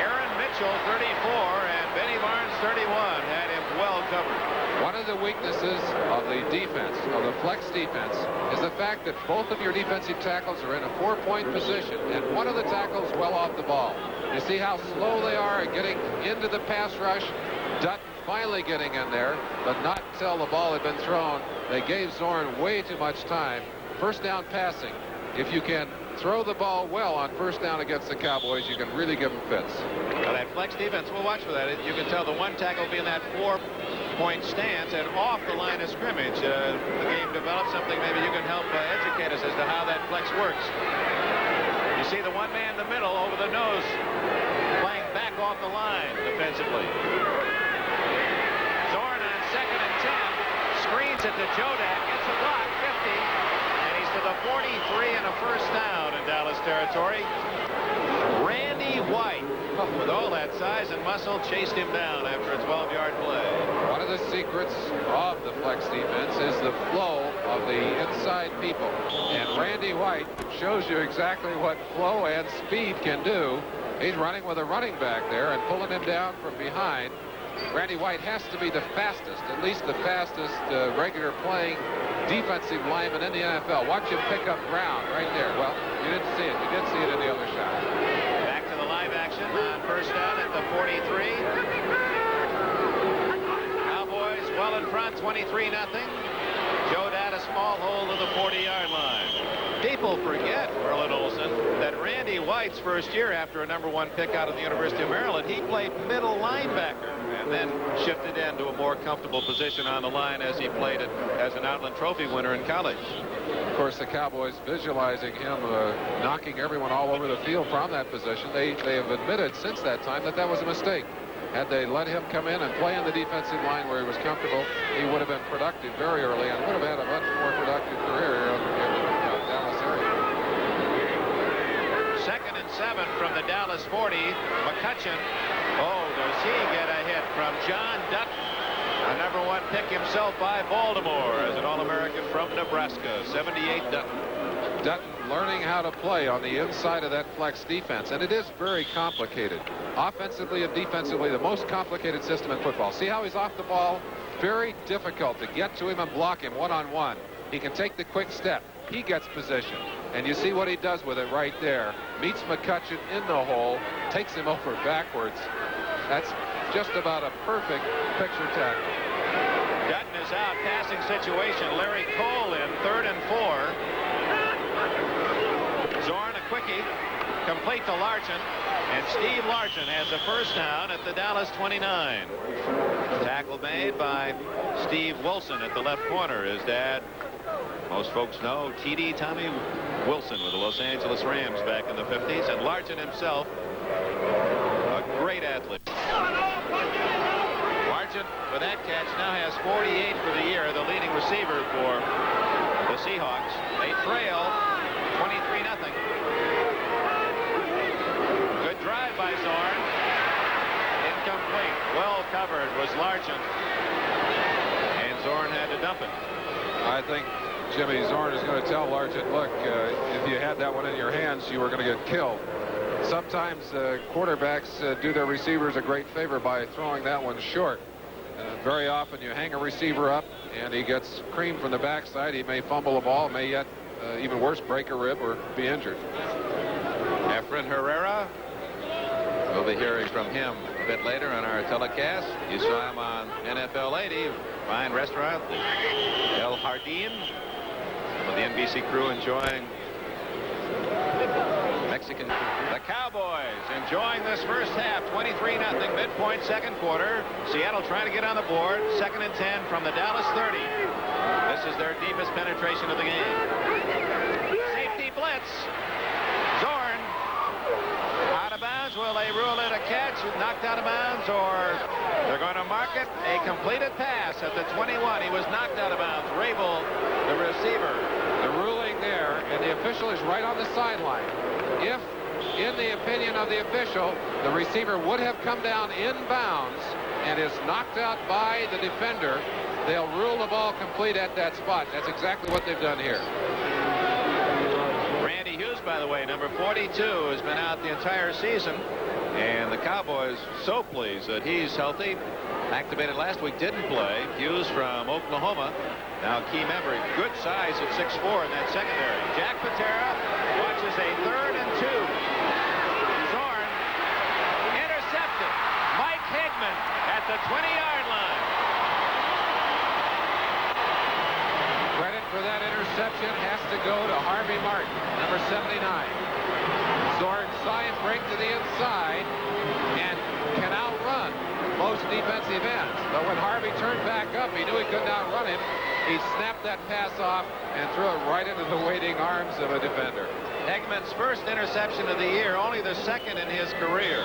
Aaron Mitchell, 34, and Benny Barnes, 31, had him well covered. One of the weaknesses of the defense, of the flex defense, is the fact that both of your defensive tackles are in a 4-point position, and one of the tackles well off the ball. You see how slow they are at getting into the pass rush, Dutton finally getting in there, but not until the ball had been thrown. They gave Zorn way too much time. First down passing. If you can throw the ball well on first down against the Cowboys, you can really give them fits. Well, that flex defense, we'll watch for that. You can tell the one tackle will be in that 4-point stance and off the line of scrimmage. The game develops something maybe you can help educate us as to how that flex works. You see the one man in the middle over the nose playing back off the line defensively. Zorn on 2nd and 10. Screens it to Jodak. Gets a block. 50. And he's to the 43 and a first down in Dallas territory. Randy White, with all that size and muscle, chased him down after a 12-yard play. One of the secrets of the flex defense is the flow of the inside people. And Randy White shows you exactly what flow and speed can do. He's running with a running back there and pulling him down from behind. Randy White has to be the fastest, at least the fastest regular playing defensive lineman in the NFL. Watch him pick up ground right there. Well, you didn't see it. You did see it in the other shot. Back to the live action on first down at the 43. Cowboys well in front, 23-0. Joe Dad a small hole to the 40-yard line. People forget, Merlin Olsen, that Randy White's first year after a #1 pick out of the University of Maryland, he played middle linebacker and then shifted into a more comfortable position on the line as he played it as an Outland Trophy winner in college. Of course, the Cowboys visualizing him knocking everyone all over the field from that position. They have admitted since that time that that was a mistake. Had they let him come in and play in the defensive line where he was comfortable, he would have been productive very early and would have had a much more productive career here in the Dallas area. 2nd and 7 from the Dallas 40. McCutcheon. Oh, does he get a hit from John Dutton? A #1 pick himself by Baltimore as an All-American from Nebraska. 78 Dutton. Dutton learning how to play on the inside of that flex defense, and it is very complicated. Offensively and defensively, the most complicated system in football. See how he's off the ball? Very difficult to get to him and block him one-on-one. He can take the quick step. He gets position. And you see what he does with it right there. Meets McCutcheon in the hole, takes him over backwards. That's just about a perfect picture tackle. Dutton is out, passing situation. Larry Cole in 3rd and 4. Zorn a quickie, complete to Largent, and Steve Largent has a first down at the Dallas 29. Tackle made by Steve Wilson at the left corner. His dad, most folks know, T.D. Tommy Wilson with the Los Angeles Rams back in the 50s, and Largent himself, a great athlete. Largent, with that catch, now has 48 for the year, the leading receiver for the Seahawks. They trail 23-0. Good drive by Zorn. Incomplete. Well covered was Largent. And Zorn had to dump it. I think Jimmy Zorn is going to tell Largent, look, if you had that one in your hands, you were going to get killed. Sometimes quarterbacks do their receivers a great favor by throwing that one short. Very often you hang a receiver up and he gets creamed from the backside. He may fumble the ball, may yet, even worse, break a rib or be injured. Efren Herrera. We'll be hearing from him a bit later on our telecast. You saw him on NFL 80, fine restaurant, El Jardín, with the NBC crew enjoying Mexican. The Cowboys enjoying this first half, 23-0, midpoint second quarter. Seattle trying to get on the board. 2nd and 10 from the Dallas 30. This is their deepest penetration of the game. Safety blitz. Zorn out of bounds. Will they rule it a catch? Knocked out of bounds, or they're going to mark it a completed pass at the 21. He was knocked out of bounds. Rabel, the receiver. The ruling there, and the official is right on the sideline. If, in the opinion of the official, the receiver would have come down in bounds and is knocked out by the defender, they'll rule the ball complete at that spot. That's exactly what they've done here. Randy Hughes, by the way, number 42, has been out the entire season. And the Cowboys so pleased that he's healthy. Activated last week, didn't play. Hughes from Oklahoma. Now key member, good size at 6'4" in that secondary. Jack Patera watches a 3rd and 2. Zorn intercepted. Mike Hegman at the the 20-yard line. Credit for that interception has to go to Harvey Martin, number 79. Zorn saw him break to the inside and can outrun most defensive ends. But when Harvey turned back up, he knew he couldn't outrun him. He snapped that pass off and threw it right into the waiting arms of a defender. Hegman's first interception of the year, only the second in his career.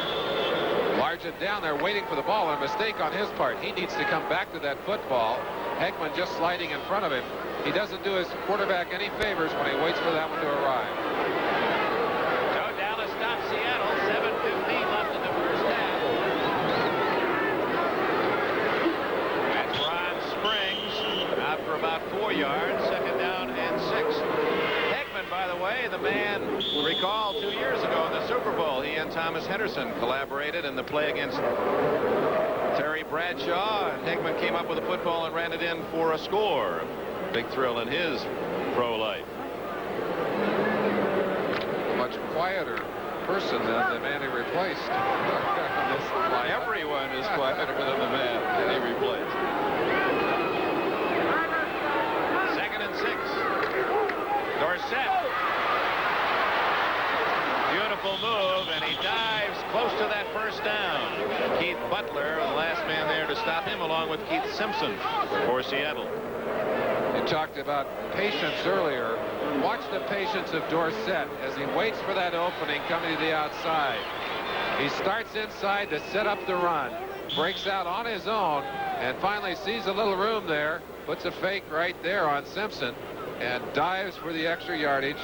Largent down there waiting for the ball. A mistake on his part. He needs to come back to that football. Hegman just sliding in front of him. He doesn't do his quarterback any favors when he waits for that one to arrive. So Dallas stops Seattle. 7:15 left in the first half. That's Ron Springs out for about 4 yards. Second down and 6. Hegman, by the way, the man recalled 2 years ago in the Super Bowl. He and Thomas Henderson collaborated in the play against Terry Bradshaw, and Hegman came up with a football and ran it in for a score. Big thrill in his pro life. A much quieter person than the man he replaced. Everyone is quieter than the man that he replaced. 2nd and 6. Dorsett. Beautiful move, and he dives close to that first down. Keith Butler, the last man there to stop him, along with Keith Simpson for Seattle. You talked about patience earlier. Watch the patience of Dorsett as he waits for that opening coming to the outside. He starts inside to set up the run, breaks out on his own, and finally sees a little room there, puts a fake right there on Simpson, and dives for the extra yardage,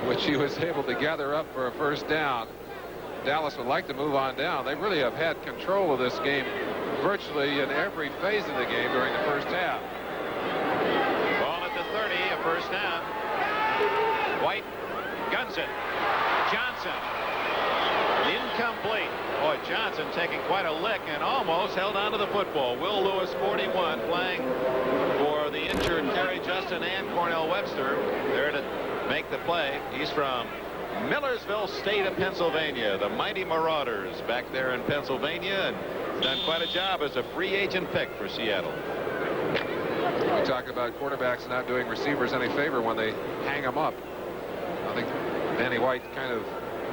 which he was able to gather up for a first down. Dallas would like to move on down. They really have had control of this game virtually in every phase of the game during the first half. Ball at the 30, a first down. White guns it. Johnson. Incomplete. Boy, Johnson taking quite a lick and almost held on to the football. Will Lewis, 41, playing for the injured Terry Justin and Cornell Webster. There to make the play. He's from Millersville State of Pennsylvania. The mighty Marauders back there in Pennsylvania, and done quite a job as a free agent pick for Seattle. We talk about quarterbacks not doing receivers any favor when they hang them up. I think Danny White kind of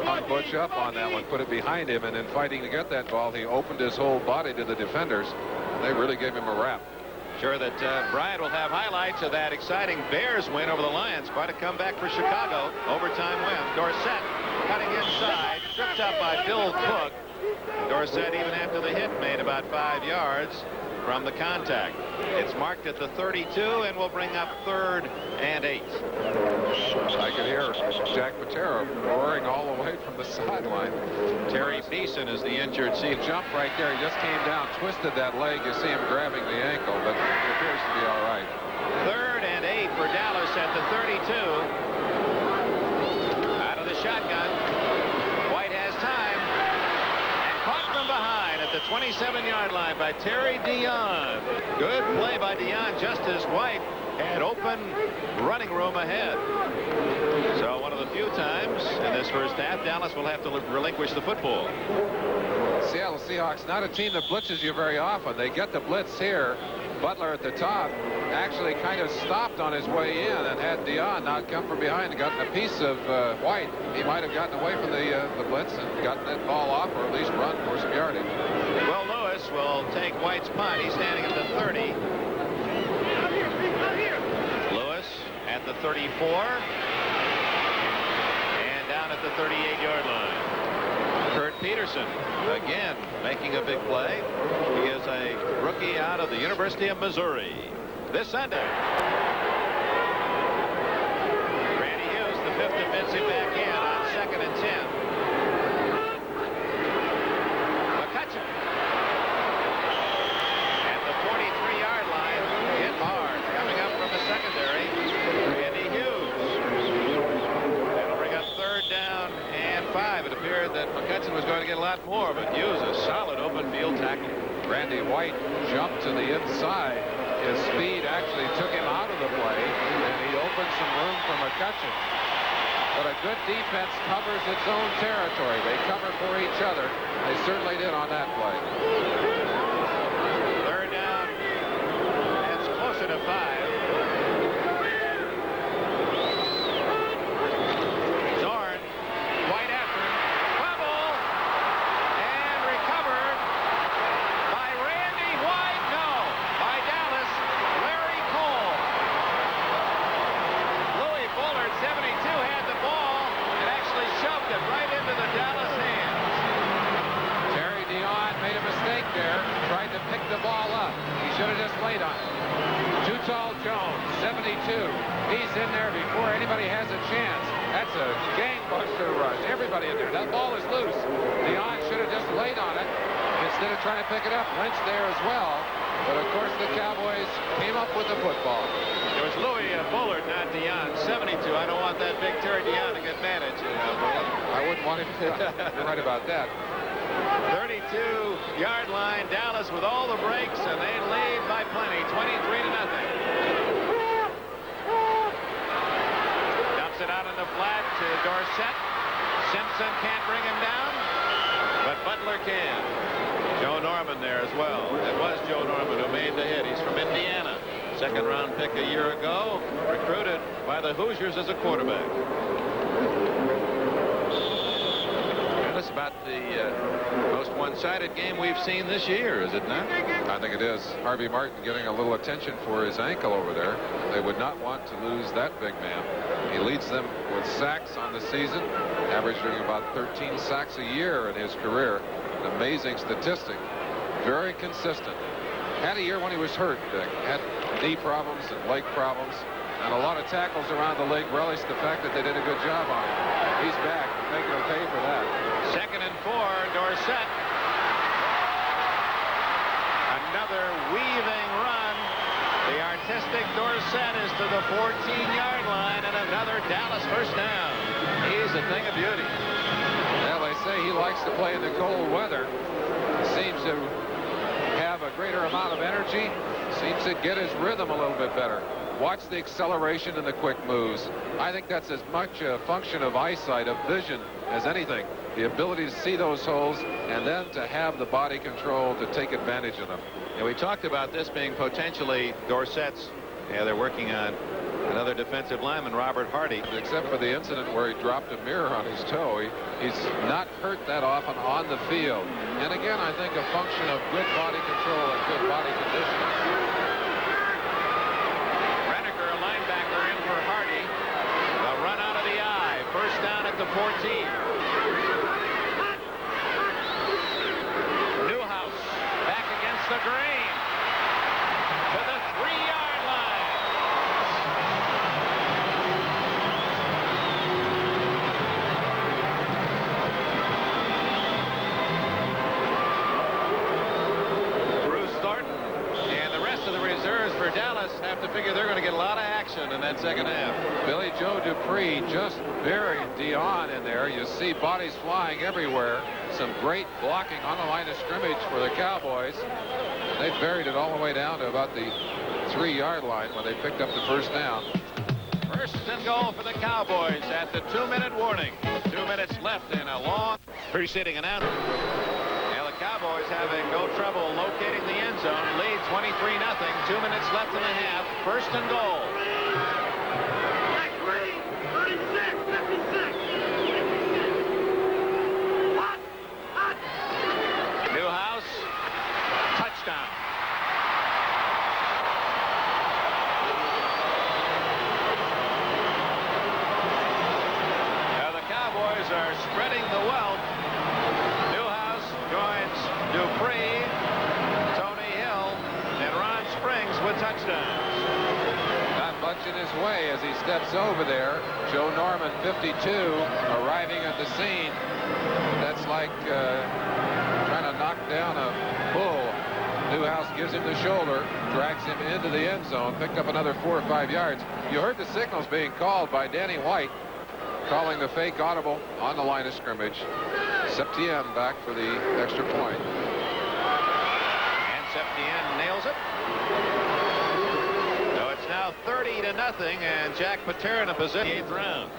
hung Butch up on that one, put it behind him, and in fighting to get that ball, he opened his whole body to the defenders. They really gave him a rap. Sure that Bryant will have highlights of that exciting Bears win over the Lions. Quite a comeback for Chicago. Overtime win. Dorsett cutting inside, tripped up by Bill Cook. Dorsett, even after the hit, made about 5 yards from the contact. It's marked at the 32 and will bring up 3rd and 8. I could hear Jack Patera roaring all the way from the sideline. Terry Beeson is the injured. See, jump right there. He just came down, twisted that leg. You see him grabbing the ankle, but it appears to be all right. 3rd and 8 for Dallas at the 32. Out of the shotgun. White has time. And caught from behind at the 27-yard line by Terry Dion. Good play by Dion, just as White had open running room ahead. So one of the few times in this first half, Dallas will have to relinquish the football. Seattle Seahawks, not a team that blitzes you very often. They get the blitz here. Butler at the top actually kind of stopped on his way in, and had Dion not come from behind and gotten a piece of White, he might have gotten away from the blitz and gotten that ball off, or at least run for some yardage. Well, Lewis will take White's punt. He's standing at the 30. Lewis at the 34. And down at the 38-yard line. Kurt Peterson, again, making a big play. He is a rookie out of the University of Missouri. This Sunday. Randy Hughes, the 5th defensive back in on 2nd and 10. McCutcheon at the 43-yard line. Hit hard. Coming up from the secondary. Randy Hughes. That'll bring up 3rd down and 5. It appeared that McCutcheon was going to get a lot more, but Hughes, a solid open field tackle. Randy White jumped to the inside. His speed actually took him out of the play, and he opened some room for McCutcheon. But a good defense covers its own territory. They cover for each other. They certainly did on that play. mistake there. Tried to pick the ball up. He should have just laid on it. Too tall Jones, 72. He's in there before anybody has a chance. That's a gangbuster rush. Everybody in there. That ball is loose. Dion should have just laid on it instead of trying to pick it up. Lynch there as well. But of course the Cowboys came up with the football. It was Louis Bullard, not Dion. 72. I don't want that big Terry Dion to get mad at you. I wouldn't want him to. You're right about that. 32-yard line. Dallas with all the breaks, and they lead by plenty, 23-0. Dumps it out in the flat to Dorsett. Simpson can't bring him down, but Butler can. Joe Norman there as well. It was Joe Norman who made the hit. He's from Indiana. Second-round pick a year ago, recruited by the Hoosiers as a quarterback. That's about the most one-sided game we've seen this year, is it not? I think it is. Harvey Martin getting a little attention for his ankle over there. They would not want to lose that big man. He leads them with sacks on the season, averaging about 13 sacks a year in his career. An amazing statistic. Very consistent. Had a year when he was hurt. Had knee problems and leg problems. And a lot of tackles around the league relished the fact that they did a good job on him. He's back. They can pay for that. 2nd and 4, Dorsett. Another weaving run. The artistic Dorsett is to the 14-yard line, and another Dallas first down. He's a thing of beauty. Well, they say he likes to play in the cold weather. Seems to have a greater amount of energy. Seems to get his rhythm a little bit better. Watch the acceleration and the quick moves. I think that's as much a function of eyesight, of vision, as anything. The ability to see those holes and then to have the body control to take advantage of them. And we talked about this being potentially Dorsett's. Yeah, they're working on another defensive lineman, Robert Hardy. Except for the incident where he dropped a mirror on his toe, he's not hurt that often on the field. And again, I think a function of good body control and good body conditioning. First down at the 14. Newhouse back against the green to the 3-yard line. Bruce Thornton and the rest of the reserves for Dallas have to figure they're going to get a lot of action in that second half. Billy Joe Dupree just buried Dion in there. You see bodies flying everywhere. Some great blocking on the line of scrimmage for the Cowboys. They buried it all the way down to about the 3-yard line when they picked up the first down. First and goal for the Cowboys at the 2-minute warning. 2 minutes left in a long preceding announce. Now the Cowboys having no trouble locating the end zone. Lead 23-0. 2 minutes left in the half. First and goal. Newhouse, touchdown. Now the Cowboys are spreading the wealth. Newhouse joins Dupree, Tony Hill, and Ron Springs with touchdowns. Not much in his way as he steps over there. Joe Norman, 52, arriving at the scene. That's like trying to knock down a bull. Newhouse gives him the shoulder, drags him into the end zone, picked up another 4 or 5 yards. You heard the signals being called by Danny White, calling the fake audible on the line of scrimmage. Septien back for the extra point. And Septien nails it. So it's now 30-0, and Jack Patera in a position 8th round.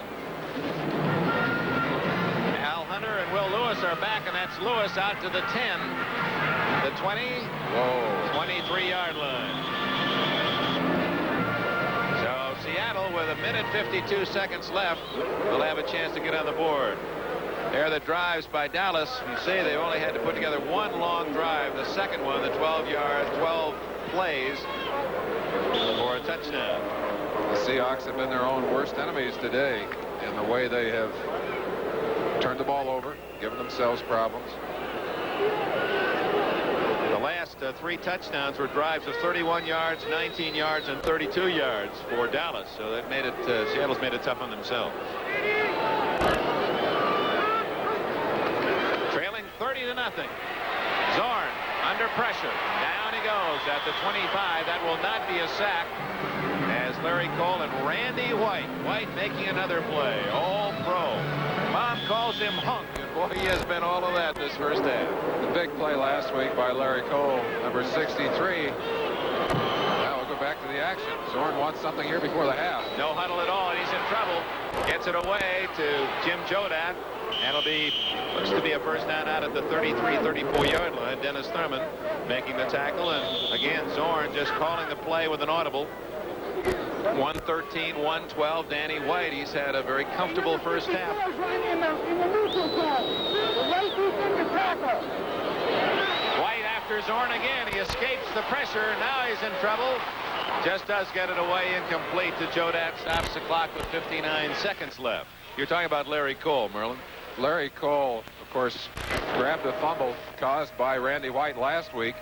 Al Hunter and Will Lewis are back, and that's Lewis out to the 10, the 20, 23-yard line. So Seattle, with 1:52 seconds left, will have a chance to get on the board. There are the drives by Dallas. You say they only had to put together one long drive. The second one, the 12 yards, 12 plays for a touchdown. The Seahawks have been their own worst enemies today in the way they have turned the ball over, given themselves problems. 3 touchdowns were drives of 31 yards, 19 yards, and 32 yards for Dallas. So that made it, Seattle's made it tough on themselves. Trailing 30-0. Zorn under pressure. Down he goes at the 25. That will not be a sack. As Larry Cole and Randy White. White making another play. All pro. Mom calls him Hunk. And boy, he has been all of that this first half. The big play last week by Larry Cole, number 63. Now we'll go back to the action. Zorn wants something here before the half. No huddle at all, and he's in trouble. Gets it away to Jim Jodat. That'll be, looks to be a first down out at the 33-34 yard line. Dennis Thurman making the tackle, and again Zorn just calling the play with an audible. 113, 112. Danny White, he's had a very comfortable first half. White after Zorn again. He escapes the pressure. Now he's in trouble. Just does get it away, incomplete to Jodat. Stops the clock with 59 seconds left. You're talking about Larry Cole, Merlin. Larry Cole, of course, grabbed a fumble caused by Randy White last week.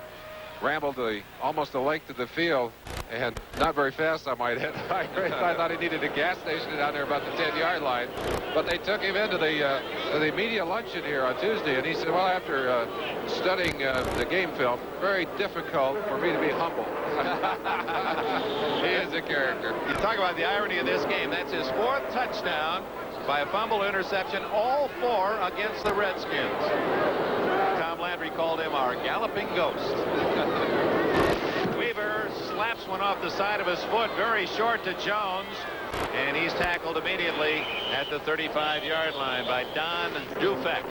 Rambled almost a length of the field, and not very fast, I might add. I thought he needed a gas station down there about the 10-yard line. But they took him into the media luncheon here on Tuesday, and he said, well, after studying the game film, very difficult for me to be humble. He is a character. You talk about the irony of this game. That's his 4th touchdown by a fumble interception, all 4 against the Redskins. Tom Landry called him our galloping ghost. Weaver slaps one off the side of his foot, very short to Jones, and he's tackled immediately at the 35-yard line by Don Dufek,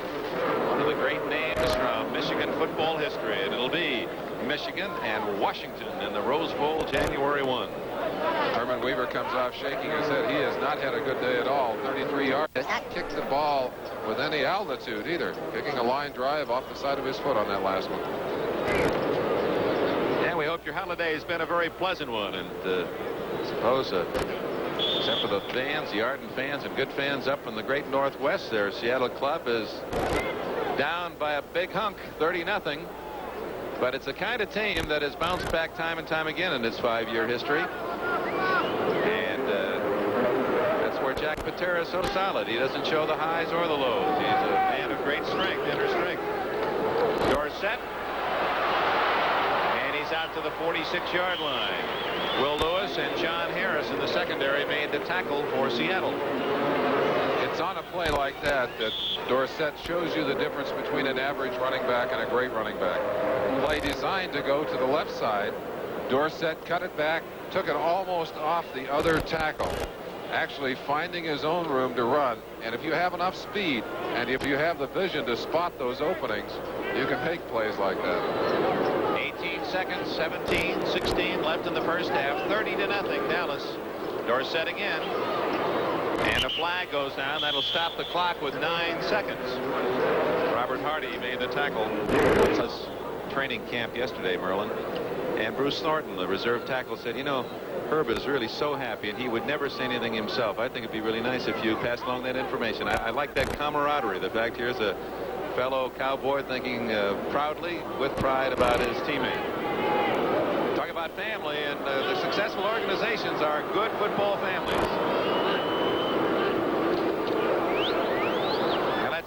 one of the great names from Michigan football history. And it'll be Michigan and Washington in the Rose Bowl January 1. Herman Weaver comes off shaking his head. He has not had a good day at all. 33 yards. Does not kick the ball with any altitude either. Kicking a line drive off the side of his foot on that last one. Yeah, we hope your holiday has been a very pleasant one. And I suppose, except for the fans, the ardent fans and good fans up in the great Northwest there, Seattle club is down by a big hunk, 30-0. But it's the kind of team that has bounced back time and time again in its 5-year history. And that's where Jack Patera is so solid. He doesn't show the highs or the lows. He's a man of great strength, inner strength. Dorsett. And he's out to the 46-yard line. Will Lewis and John Harris in the secondary made the tackle for Seattle. It's on a play like that Dorsett shows you the difference between an average running back and a great running back. Play designed to go to the left side. Dorsett cut it back, took it almost off the other tackle, actually finding his own room to run. And if you have enough speed and if you have the vision to spot those openings, you can make plays like that. 18 seconds, 17, 16 left in the first half. 30-0 Dallas. Dorsett again. And a flag goes down. That'll stop the clock with 9 seconds. Robert Hardy made the tackle. Training camp yesterday, Merlin. And Bruce Thornton, the reserve tackle, said, you know, Herb is really so happy, and he would never say anything himself. I think it'd be really nice if you passed along that information. I like that camaraderie. The fact here's a fellow Cowboy thinking proudly, with pride, about his teammate. Talk about family, and the successful organizations are good football families.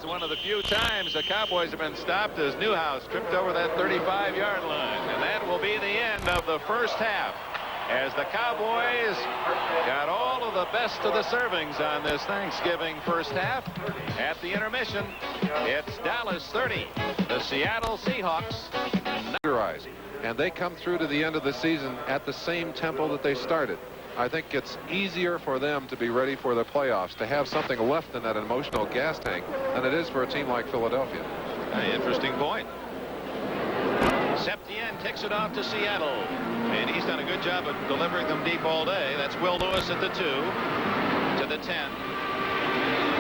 One of the few times the Cowboys have been stopped as Newhouse tripped over that 35-yard line. And that will be the end of the first half as the Cowboys got all of the best of the servings on this Thanksgiving first half. At the intermission, it's Dallas 30, the Seattle Seahawks. And they come through to the end of the season at the same tempo that they started. I think it's easier for them to be ready for the playoffs, to have something left in that emotional gas tank than it is for a team like Philadelphia. Interesting point. Septien kicks it off to Seattle, and he's done a good job of delivering them deep all day. That's Will Lewis at the 2, to the 10.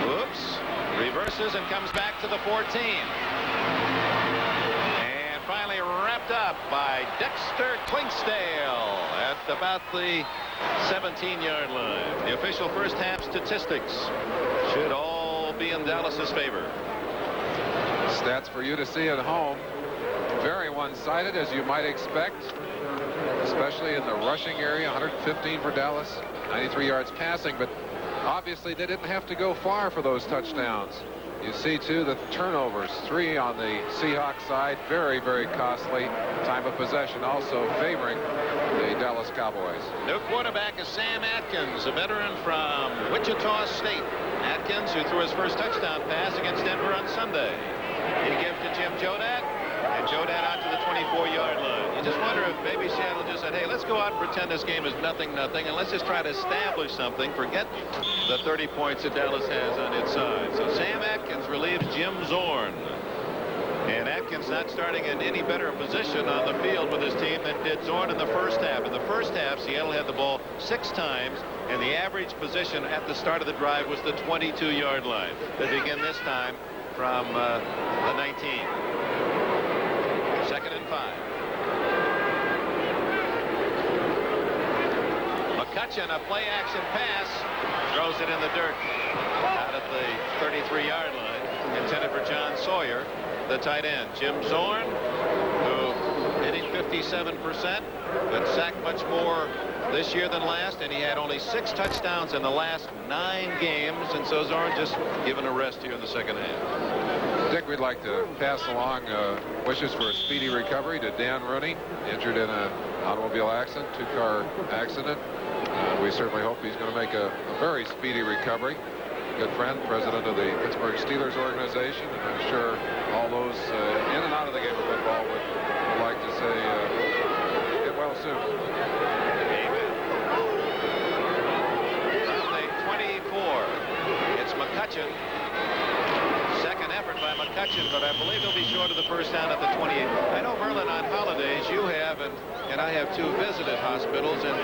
Oops. Reverses and comes back to the 14. And finally wrapped up by Dexter Clinksdale at about the 17-yard line. The official first half statistics should all be in Dallas's favor. Stats for you to see at home. Very one-sided, as you might expect, especially in the rushing area. 115 for Dallas, 93 yards passing, but obviously they didn't have to go far for those touchdowns. You see, too, the turnovers, 3 on the Seahawks side, very, very costly. Time of possession also favoring the Dallas Cowboys. New quarterback is Sam Atkins, a veteran from Wichita State. Atkins, who threw his first touchdown pass against Denver on Sunday. He gives to Jim Jodat, and Jodat out to the 24-yard line. You just wonder if maybe Seattle just said, hey, let's go out and pretend this game is 0-0, and let's just try to establish something. Forget the 30 points that Dallas has on its side. So Sam Atkins relieves Jim Zorn. And Atkins not starting in any better position on the field with his team than did Zorn in the first half. In the first half, Seattle had the ball 6 times, and the average position at the start of the drive was the 22-yard line. They begin this time from the 19. 2nd and 5. McCutcheon, a play-action pass, throws it in the dirt out at the 33-yard line, intended for John Sawyer, the tight end. Jim Zorn, who hitting 57%, but sacked much more this year than last, and he had only 6 touchdowns in the last 9 games, and so Zorn just given a rest here in the second half. Dick, we'd like to pass along wishes for a speedy recovery to Dan Rooney, injured in an automobile accident, 2-car accident. We certainly hope he's going to make a very speedy recovery. Good friend, president of the Pittsburgh Steelers organization, and I'm sure all those in and out of the game of football would like to say get well soon. Amen. Sunday 24. It's McCutcheon. Second effort by McCutcheon, but I believe he'll be short of the first down at the 28. I know, Merlin, on holidays you have, and I have 2 visited hospitals, and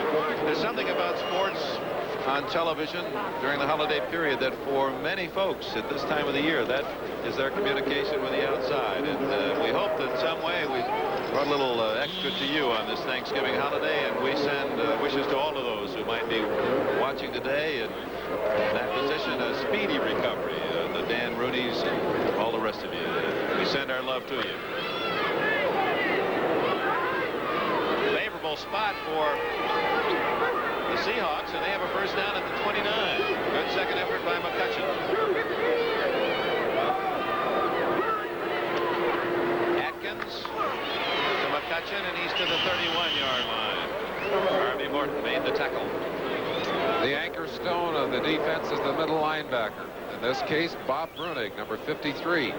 there's something about sports on television during the holiday period that for many folks at this time of the year, that is their communication with the outside. And we hope that in some way we brought a little extra to you on this Thanksgiving holiday, and we send wishes to all of those who might be watching today and in that position, a speedy recovery. The Dan Rooneys and all the rest of you. We send our love to you. Favorable spot for the Seahawks, and they have a first down at the 29. Good second effort by McCutcheon. Atkins to McCutcheon, and he's to the 31-yard line. Harvey Morton made the tackle. The anchor stone of the defense is the middle linebacker. In this case, Bob Brunig, number 53.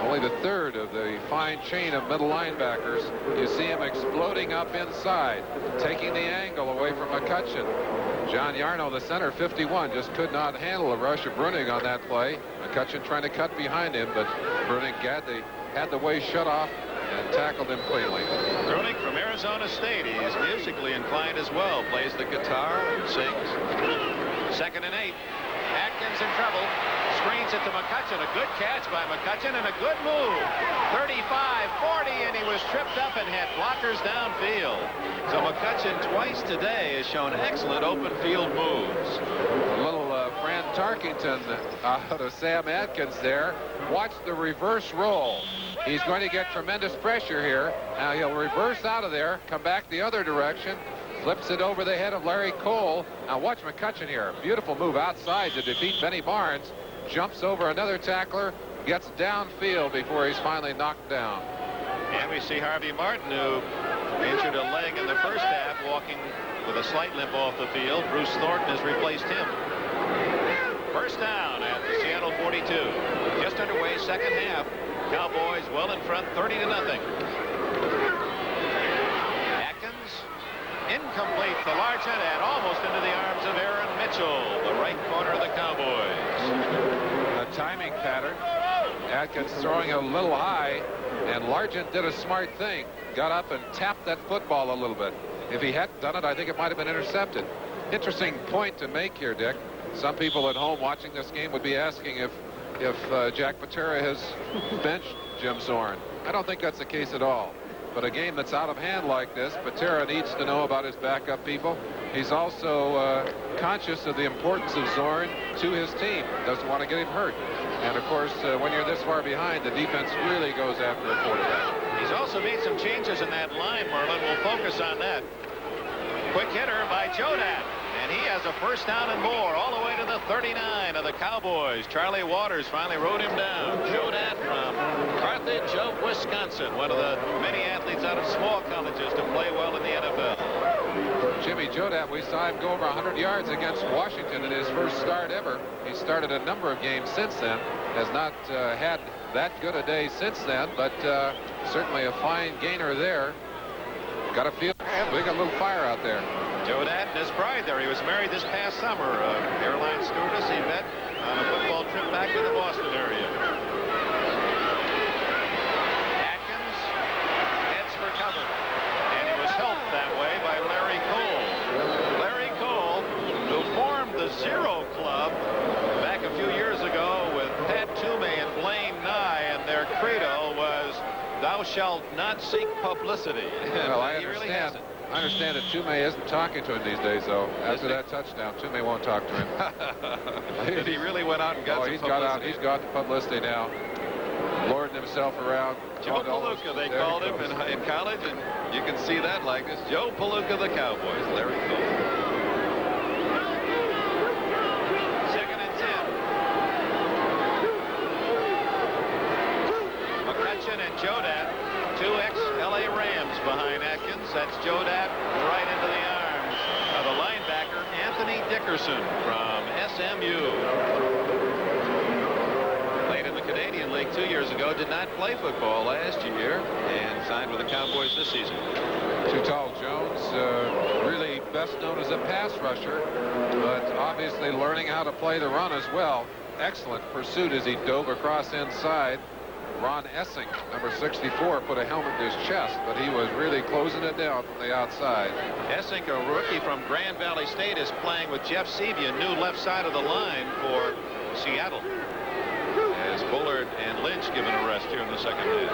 Only the 3rd of the fine chain of middle linebackers. You see him exploding up inside, taking the angle away from McCutcheon. John Yarno, the center, 51, just could not handle a rush of Brunig on that play. McCutcheon trying to cut behind him, but Brunig had the way shut off and tackled him cleanly. Brunig from Arizona State. He is musically inclined as well. Plays the guitar and sings. 2nd and 8. Atkins in trouble. Screens it to McCutcheon. A good catch by McCutcheon and a good move. 35-40, and he was tripped up and had blockers downfield. So McCutcheon twice today has shown excellent open field moves. A little Fran Tarkington out of Sam Atkins there. Watch the reverse roll. He's going to get tremendous pressure here. Now he'll reverse out of there, come back the other direction, flips it over the head of Larry Cole. Now watch McCutcheon here. Beautiful move outside to defeat Benny Barnes. Jumps over another tackler, gets downfield before he's finally knocked down. And we see Harvey Martin, who injured a leg in the first half, walking with a slight limp off the field. Bruce Thornton has replaced him. First down at the Seattle 42. Just underway, second half. Cowboys well in front, 30-0. Atkins, incomplete. The large head almost into the arms of Aaron Mitchell, the right corner of the Cowboys. A timing pattern. Atkins throwing a little high, and Largent did a smart thing. Got up and tapped that football a little bit. If he hadn't done it, I think it might have been intercepted. Interesting point to make here, Dick. Some people at home watching this game would be asking if Jack Patera has benched Jim Zorn. I don't think that's the case at all. But a game that's out of hand like this, Patera needs to know about his backup people. He's also conscious of the importance of Zorn to his team. Doesn't want to get him hurt. And, of course, when you're this far behind, the defense really goes after a quarterback. He's also made some changes in that line, Merlin. We'll focus on that. Quick hitter by Jodat. And he has a first down and more all the way to the 39 of the Cowboys. Charlie Waters finally rode him down. Jodat from Carthage of Wisconsin. One of the many athletes out of small colleges to play well in the NFL. Jimmy Jodat, we saw him go over 100 yards against Washington in his first start ever. He started a number of games since then. Has not had that good a day since then, but certainly a fine gainer there. Got a feel. We got a little fire out there. Jodat and his bride there. He was married this past summer. Airline stewardess he met on a football trip back to the Boston area. Atkins heads for cover. And he was helped that way by Larry Cole. Larry Cole, who formed the Zero Club back a few years ago with Pat Toomey and Blaine Nye, and their credo was, "Thou shalt not seek publicity." Well, I He really understand. hasn't. I understand that Toomey isn't talking to him these days, though. After that touchdown, Toomey won't talk to him. But he really went out and got some he's publicity. got out. He's got the publicity now. Lording himself around. Joe Palooka, they called him in college, and you can see that likeness. Joe Palooka, the Cowboys. Larry Cole. 2nd and 10. McCutcheon and Jodat, two ex-LA Rams behind Atkins. That's Jodat right into the arms of the linebacker Anthony Dickerson from SMU. Played in the Canadian League 2 years ago. Did not play football last year and signed with the Cowboys this season. Too Tall Jones, really best known as a pass rusher, but obviously learning how to play the run as well. Excellent pursuit as he dove across inside. Ron Essing, number 64, put a helmet to his chest, but he was really closing it down from the outside. Essing, a rookie from Grand Valley State, is playing with Jeff Sevian, new left side of the line for Seattle. As Bullard and Lynch given a rest here in the second half.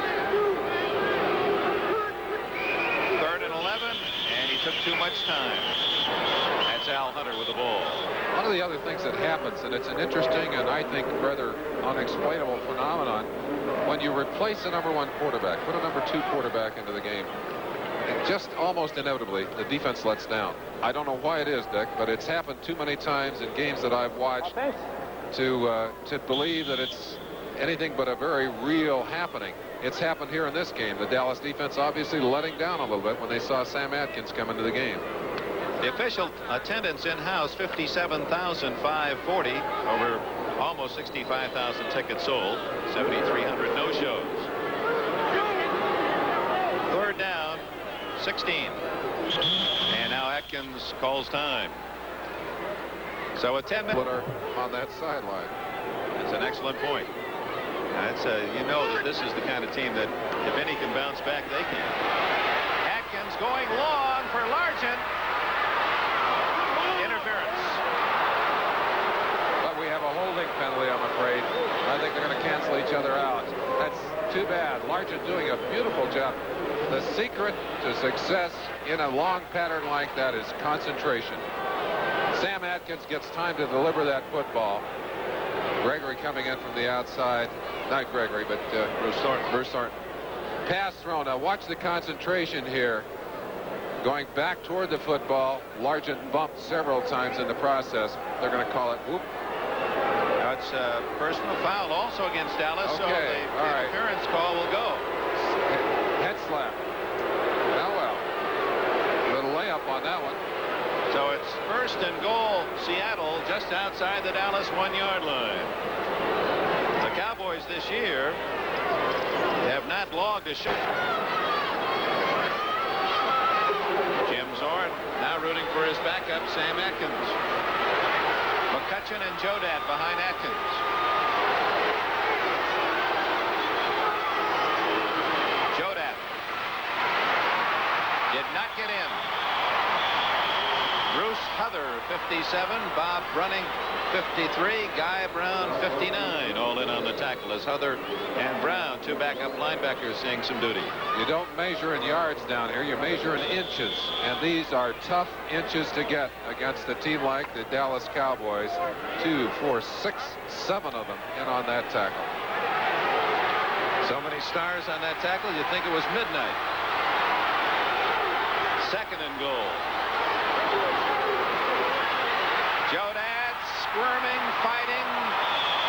3rd and 11, and he took too much time. That's Al Hunter with the ball. One of the other things that happens, and it's an interesting and I think rather unexplainable phenomenon, when you replace a number 1 quarterback, put a number 2 quarterback into the game, and just almost inevitably the defense lets down. I don't know why it is, Dick, but it's happened too many times in games that I've watched to believe that it's anything but a very real happening. It's happened here in this game. The Dallas defense obviously letting down a little bit when they saw Sam Atkins come into the game. The official attendance in-house, 57,540, over almost 65,000 tickets sold, 7,300 no-shows. 3rd down, 16. And now Atkins calls time. So a 10-minute on that sideline. That's an excellent point. That's you know that this is the kind of team that if any can bounce back, they can. Atkins going long for Largent. Interference. But we have a holding penalty, I'm afraid. I think they're going to cancel each other out. That's too bad. Largent doing a beautiful job. The secret to success in a long pattern like that is concentration. Sam Atkins gets time to deliver that football. Gregory coming in from the outside. Not Gregory, but Bruce Thornton. Pass thrown. Now watch the concentration here. Going back toward the football. Largent bumped several times in the process. They're going to call it whoop. That's a personal foul also against Dallas. Okay, so the interference call will go. Head slap. Well. Little layup on that one. So it's 1st and goal, Seattle, just outside the Dallas 1-yard line. The Cowboys this year have not logged a shot. Jim Zorn now rooting for his backup, Sam Atkins. McCutcheon and Jodat behind Atkins. Jodat did not get in. Bruce Huther, 57. Bob Brunning, 53. Guy Brown, 59. All in on the tackle as Huther and Brown, two backup linebackers, seeing some duty. You don't measure in yards down here. You measure in inches. And these are tough inches to get against a team like the Dallas Cowboys. 2, 4, 6, 7 of them in on that tackle. So many stars on that tackle, you'd think it was midnight. 2nd and goal. Joe Dad squirming, fighting,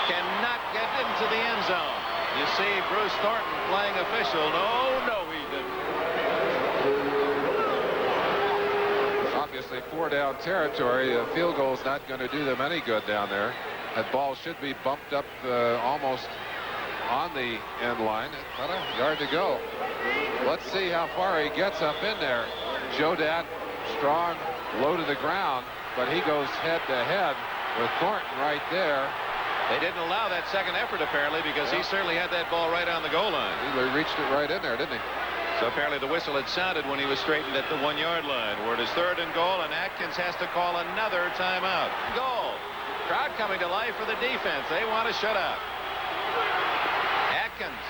cannot get into the end zone. You see Bruce Thornton playing official. No, he didn't. Obviously 4-down territory. A field goal is not going to do them any good down there. That ball should be bumped up almost on the end line. About a yard to go. Let's see how far he gets up in there. Joe Dad, strong, low to the ground, but he goes head to head with Thornton right there. They didn't allow that second effort, apparently, because he certainly had that ball right on the goal line. He reached it right in there, didn't he? So apparently the whistle had sounded when he was straightened at the 1-yard line. Where it is 3rd and goal, and Atkins has to call another timeout. Goal. Crowd coming to life for the defense. They want to shut up. Atkins.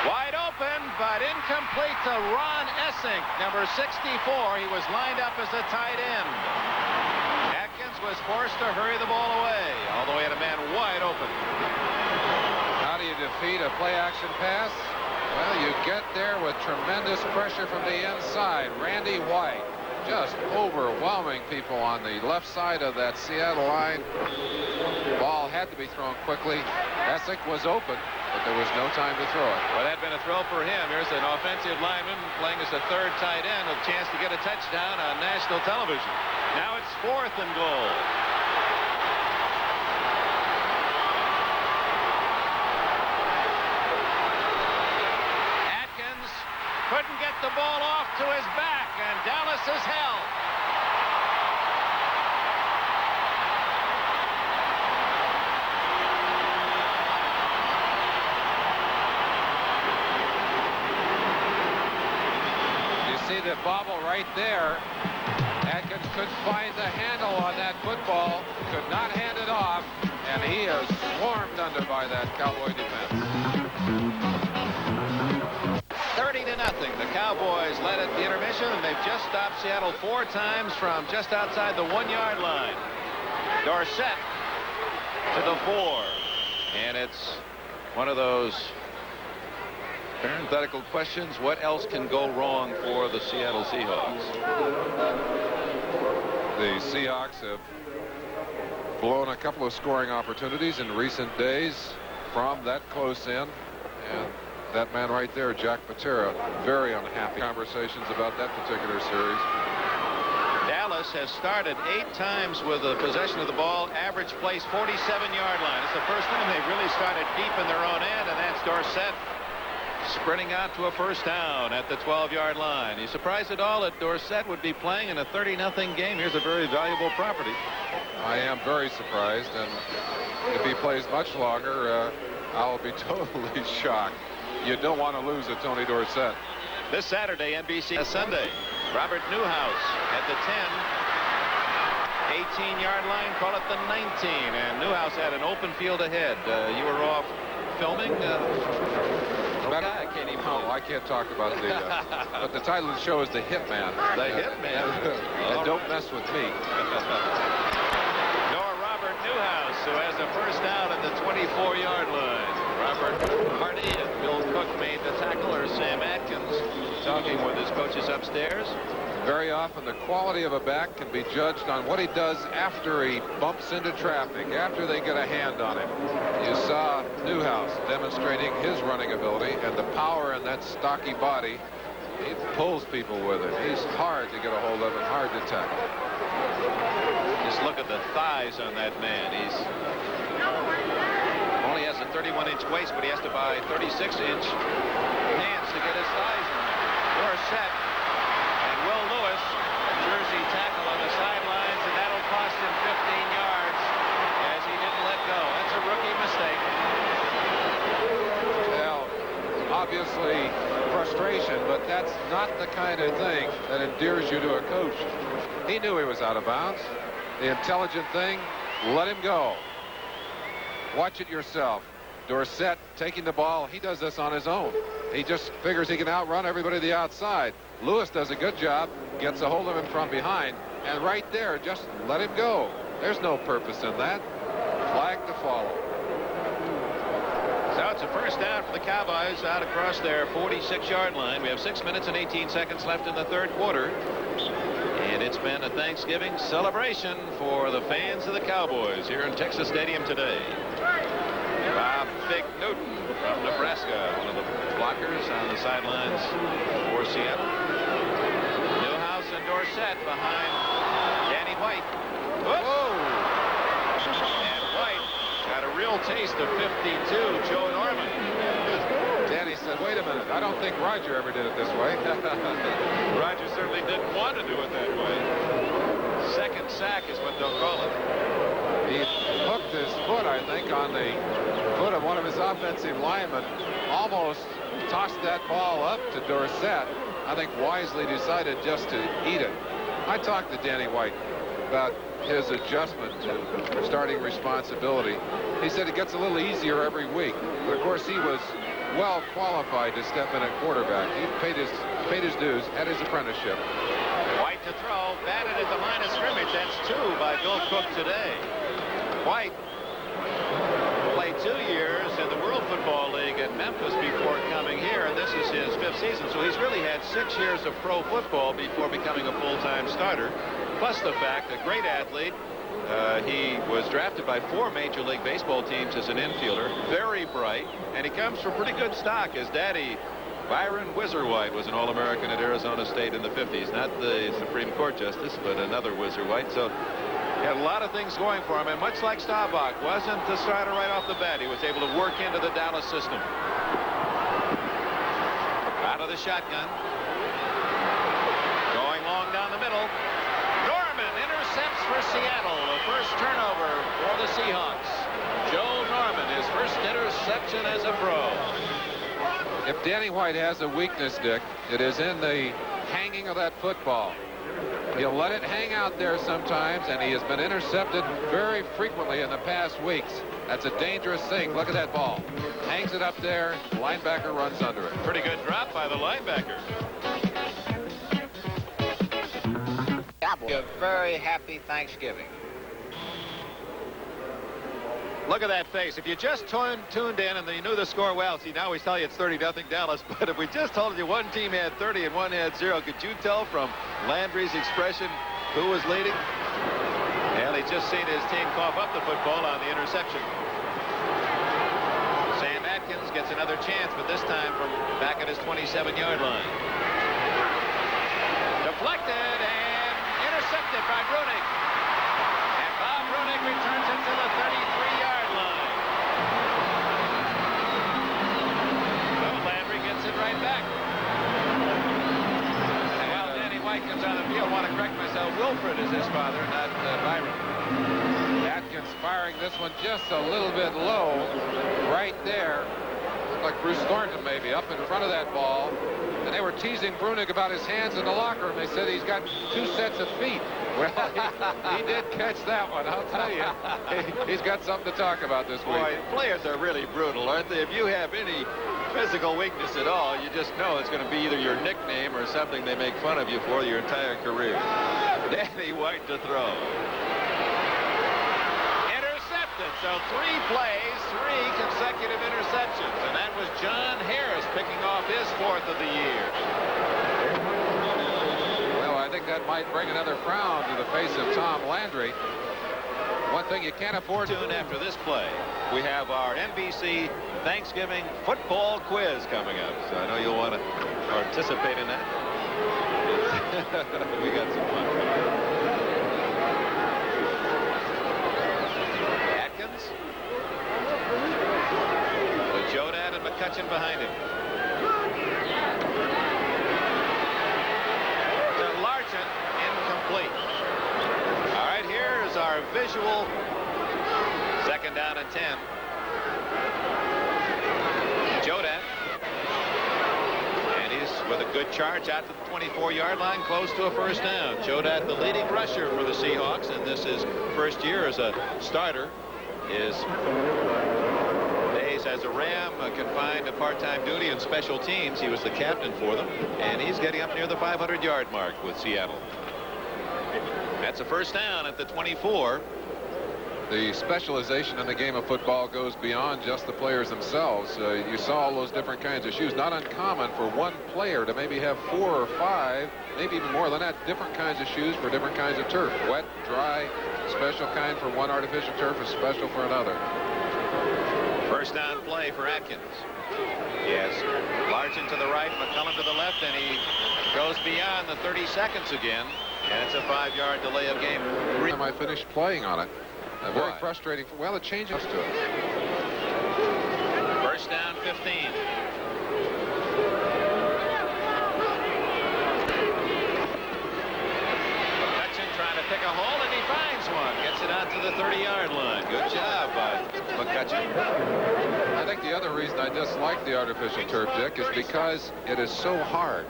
Wide open, but incomplete to Ron Essink, number 64. He was lined up as a tight end. Atkins was forced to hurry the ball away, although he had a man wide open. How do you defeat a play-action pass? Well, you get there with tremendous pressure from the inside. Randy White just overwhelming people on the left side of that Seattle line. Ball had to be thrown quickly. Essink was open, but there was no time to throw it. Well, that'd been a throw for him. Here's an offensive lineman playing as a 3rd tight end with a chance to get a touchdown on national television. Now it's 4th and goal. Atkins couldn't get the ball off to his back, and Dallas is held. See the bobble right there. Atkins couldn't find the handle on that football, could not hand it off, and he is swarmed under by that Cowboy defense. 30-0. The Cowboys led at the intermission, and they've just stopped Seattle 4 times from just outside the 1-yard line. Dorsett to the 4, and it's one of those parenthetical questions. What else can go wrong for the Seattle Seahawks? The Seahawks have blown a couple of scoring opportunities in recent days from that close in, and that man right there, Jack Patera, very unhappy. Conversations about that particular series. Dallas has started 8 times with the possession of the ball, average place 47-yard line. It's the first time they've really started deep in their own end, and that's Dorsett sprinting out to a first down at the 12-yard line. Are you surprised at all that Dorsett would be playing in a 30-0 game? Here's a very valuable property. I am very surprised, and if he plays much longer, I'll be totally shocked. You don't want to lose a Tony Dorsett. This Saturday, NBC Sunday. Robert Newhouse at the 10. 18-yard line, call it the 19. And Newhouse had an open field ahead. You were off filming. I can't even. No, I can't talk about the. But the title of the show is The Hitman. The Hitman. And don't mess with me. Nor Robert Newhouse, who has a first down at the 24-yard line. Robert Hardy and Bill Cook made the tackle, or Sam Atkins talking with his coaches upstairs. Very often the quality of a back can be judged on what he does after he bumps into traffic, after they get a hand on him. You saw Newhouse demonstrating his running ability and the power in that stocky body. He pulls people with it. He's hard to get a hold of and hard to tackle. Just look at the thighs on that man. He's only has a 31-inch waist, but he has to buy 36-inch pants to get his thighs in there. Dorsett and Will Lewis, Jersey tackle on the sidelines, and that'll cost him 15 yards as he didn't let go. That's a rookie mistake. Well, obviously frustration, but that's not the kind of thing that endears you to a coach. He knew he was out of bounds. The intelligent thing, let him go. Watch it yourself. Dorsett taking the ball, he does this on his own. He just figures he can outrun everybody to the outside. Lewis does a good job, gets a hold of him from behind, and right there, just let him go. There's no purpose in that. Flag to follow. So it's It's a first down for the Cowboys out across their 46-yard line. We have 6 minutes and 18 seconds left in the third quarter. And it's been a Thanksgiving celebration for the fans of the Cowboys here in Texas Stadium today. Bob Big Newton from Nebraska, one of the blockers on the sidelines for Seattle. Newhouse and Dorsett behind Danny White. Whoa! And White got a real taste of 52, Joe Norman. Danny said, wait a minute, I don't think Roger ever did it this way. Roger certainly didn't want to do it that way. Second sack is what they'll call it. He hooked his foot, I think, on the foot of one of his offensive linemen. Almost tossed that ball up to Dorsett. I think wisely decided just to eat it. I talked to Danny White about his adjustment to starting responsibility. He said it gets a little easier every week. But of course, he was well qualified to step in at quarterback. He paid his dues at his apprenticeship. White to throw, batted at the line of scrimmage. That's 2 by Bill Cook today. White played 2 years in the World Football League at Memphis before coming here, and this is his 5th season. So he's really had 6 years of pro football before becoming a full-time starter. Plus the fact, a great athlete. He was drafted by 4 Major League Baseball teams as an infielder. Very bright, and he comes from pretty good stock. His daddy, Byron Whizzer White, was an All-American at Arizona State in the 50s. Not the Supreme Court justice, but another Whizzer White. So he had a lot of things going for him, and much like Staubach, wasn't the starter right off the bat. He was able to work into the Dallas system. Out of the shotgun. Going long down the middle. Norman intercepts for Seattle. The first turnover for the Seahawks. Joe Norman, his first interception as a pro. If Danny White has a weakness, Dick, it is in the hanging of that football. He'll let it hang out there sometimes, and he has been intercepted very frequently in the past weeks. That's a dangerous thing. Look at that ball. Hangs it up there. The linebacker runs under it. Pretty good drop by the linebacker. A very happy Thanksgiving. Look at that face. If you just tuned in and you knew the score well, see, now we tell you it's 30-0 Dallas, but if we just told you one team had 30 and one had 0, could you tell from Landry's expression who was leading? Well, he's just seen his team cough up the football on the interception. Sam Atkins gets another chance, but this time from back at his 27-yard line. Deflected and intercepted by Brunig. And Bob Brunig returns it to the 33-yard line. Well, Landry gets it right back. And while Danny White comes on the field, I want to correct myself. Wilfred is his father, not Byron. Atkins firing this one just a little bit low right there. Looked like Bruce Thornton maybe up in front of that ball. And they were teasing Brunig about his hands in the locker room. They said he's got 2 sets of feet. Well, he did catch that one, I'll tell you. He's got something to talk about this week. Boy, players are really brutal, aren't they? If you have any physical weakness at all, you just know it's going to be either your nickname or something they make fun of you for your entire career. Danny White to throw. Intercepted. So 3 plays, 3 consecutive interceptions. And that was John Harris picking off his 4th of the year. Well, I think that might bring another frown to the face of Tom Landry. One thing you can't afford to. Soon after this play, we have our NBC Thanksgiving football quiz coming up. So I know you'll want to participate in that. We got some fun. Atkins. With Jodat and McCutcheon behind him. To Largent, incomplete. All right, here's our visual. 2nd down and 10. Jodat. And he's with a good charge out to the 24-yard line, close to a first down. Jodat, the leading rusher for the Seahawks, and this is first year as a starter. His days as a Ram confined to part-time duty and special teams. He was the captain for them, and he's getting up near the 500-yard mark with Seattle. That's a first down at the 24. The specialization in the game of football goes beyond just the players themselves. You saw all those different kinds of shoes. Not uncommon for one player to maybe have 4 or 5, maybe even more than that, different kinds of shoes for different kinds of turf. Wet, dry, special kind for one artificial turf is special for another. First down play for Atkins. Yes, Larson to the right, McCullum to the left, and he goes beyond the 30 seconds again. And it's a 5-yard delay of game. I finished playing on it. Very frustrating. Well, it changes to it. First down, 15. McCutcheon trying to pick a hole, and he finds one. Gets it out to the 30-yard line. Good job by McCutcheon. I think the other reason I dislike the artificial turf, Dick, is because it is so hard.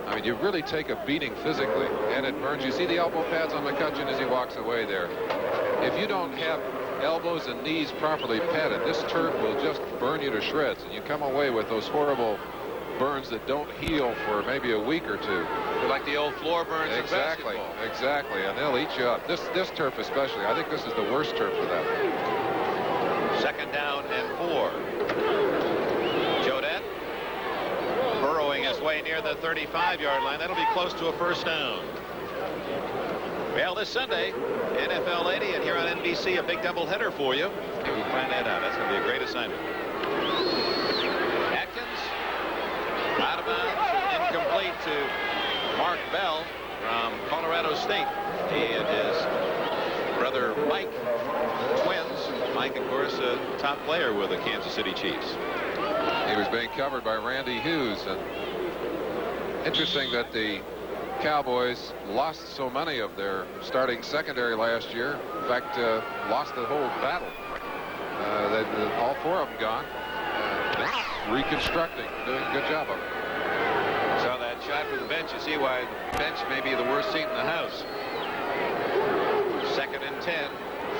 I mean, you really take a beating physically, and it burns. You see the elbow pads on McCutcheon as he walks away there. If you don't have elbows and knees properly padded, this turf will just burn you to shreds, and you come away with those horrible burns that don't heal for maybe a week or two. They're like the old floor burns in basketball. Exactly, and they'll eat you up. This turf especially, I think this is the worst turf for that. Second down and 4. Jodet burrowing his way near the 35-yard line. That'll be close to a first down. Well, this Sunday, NFL 80, and here on NBC, a big doubleheader for you. Maybe we can find that out. That's going to be a great assignment. Atkins, out of bounds, incomplete to Mark Bell from Colorado State. He and his brother Mike, twins. Mike, of course, a top player with the Kansas City Chiefs. He was being covered by Randy Hughes, and interesting that the Cowboys lost so many of their starting secondary last year. In fact, lost the whole battle. All 4 of them gone. Reconstructing, doing a good job of it. Saw that shot from the bench. You see why the bench may be the worst seat in the house. Second and 10.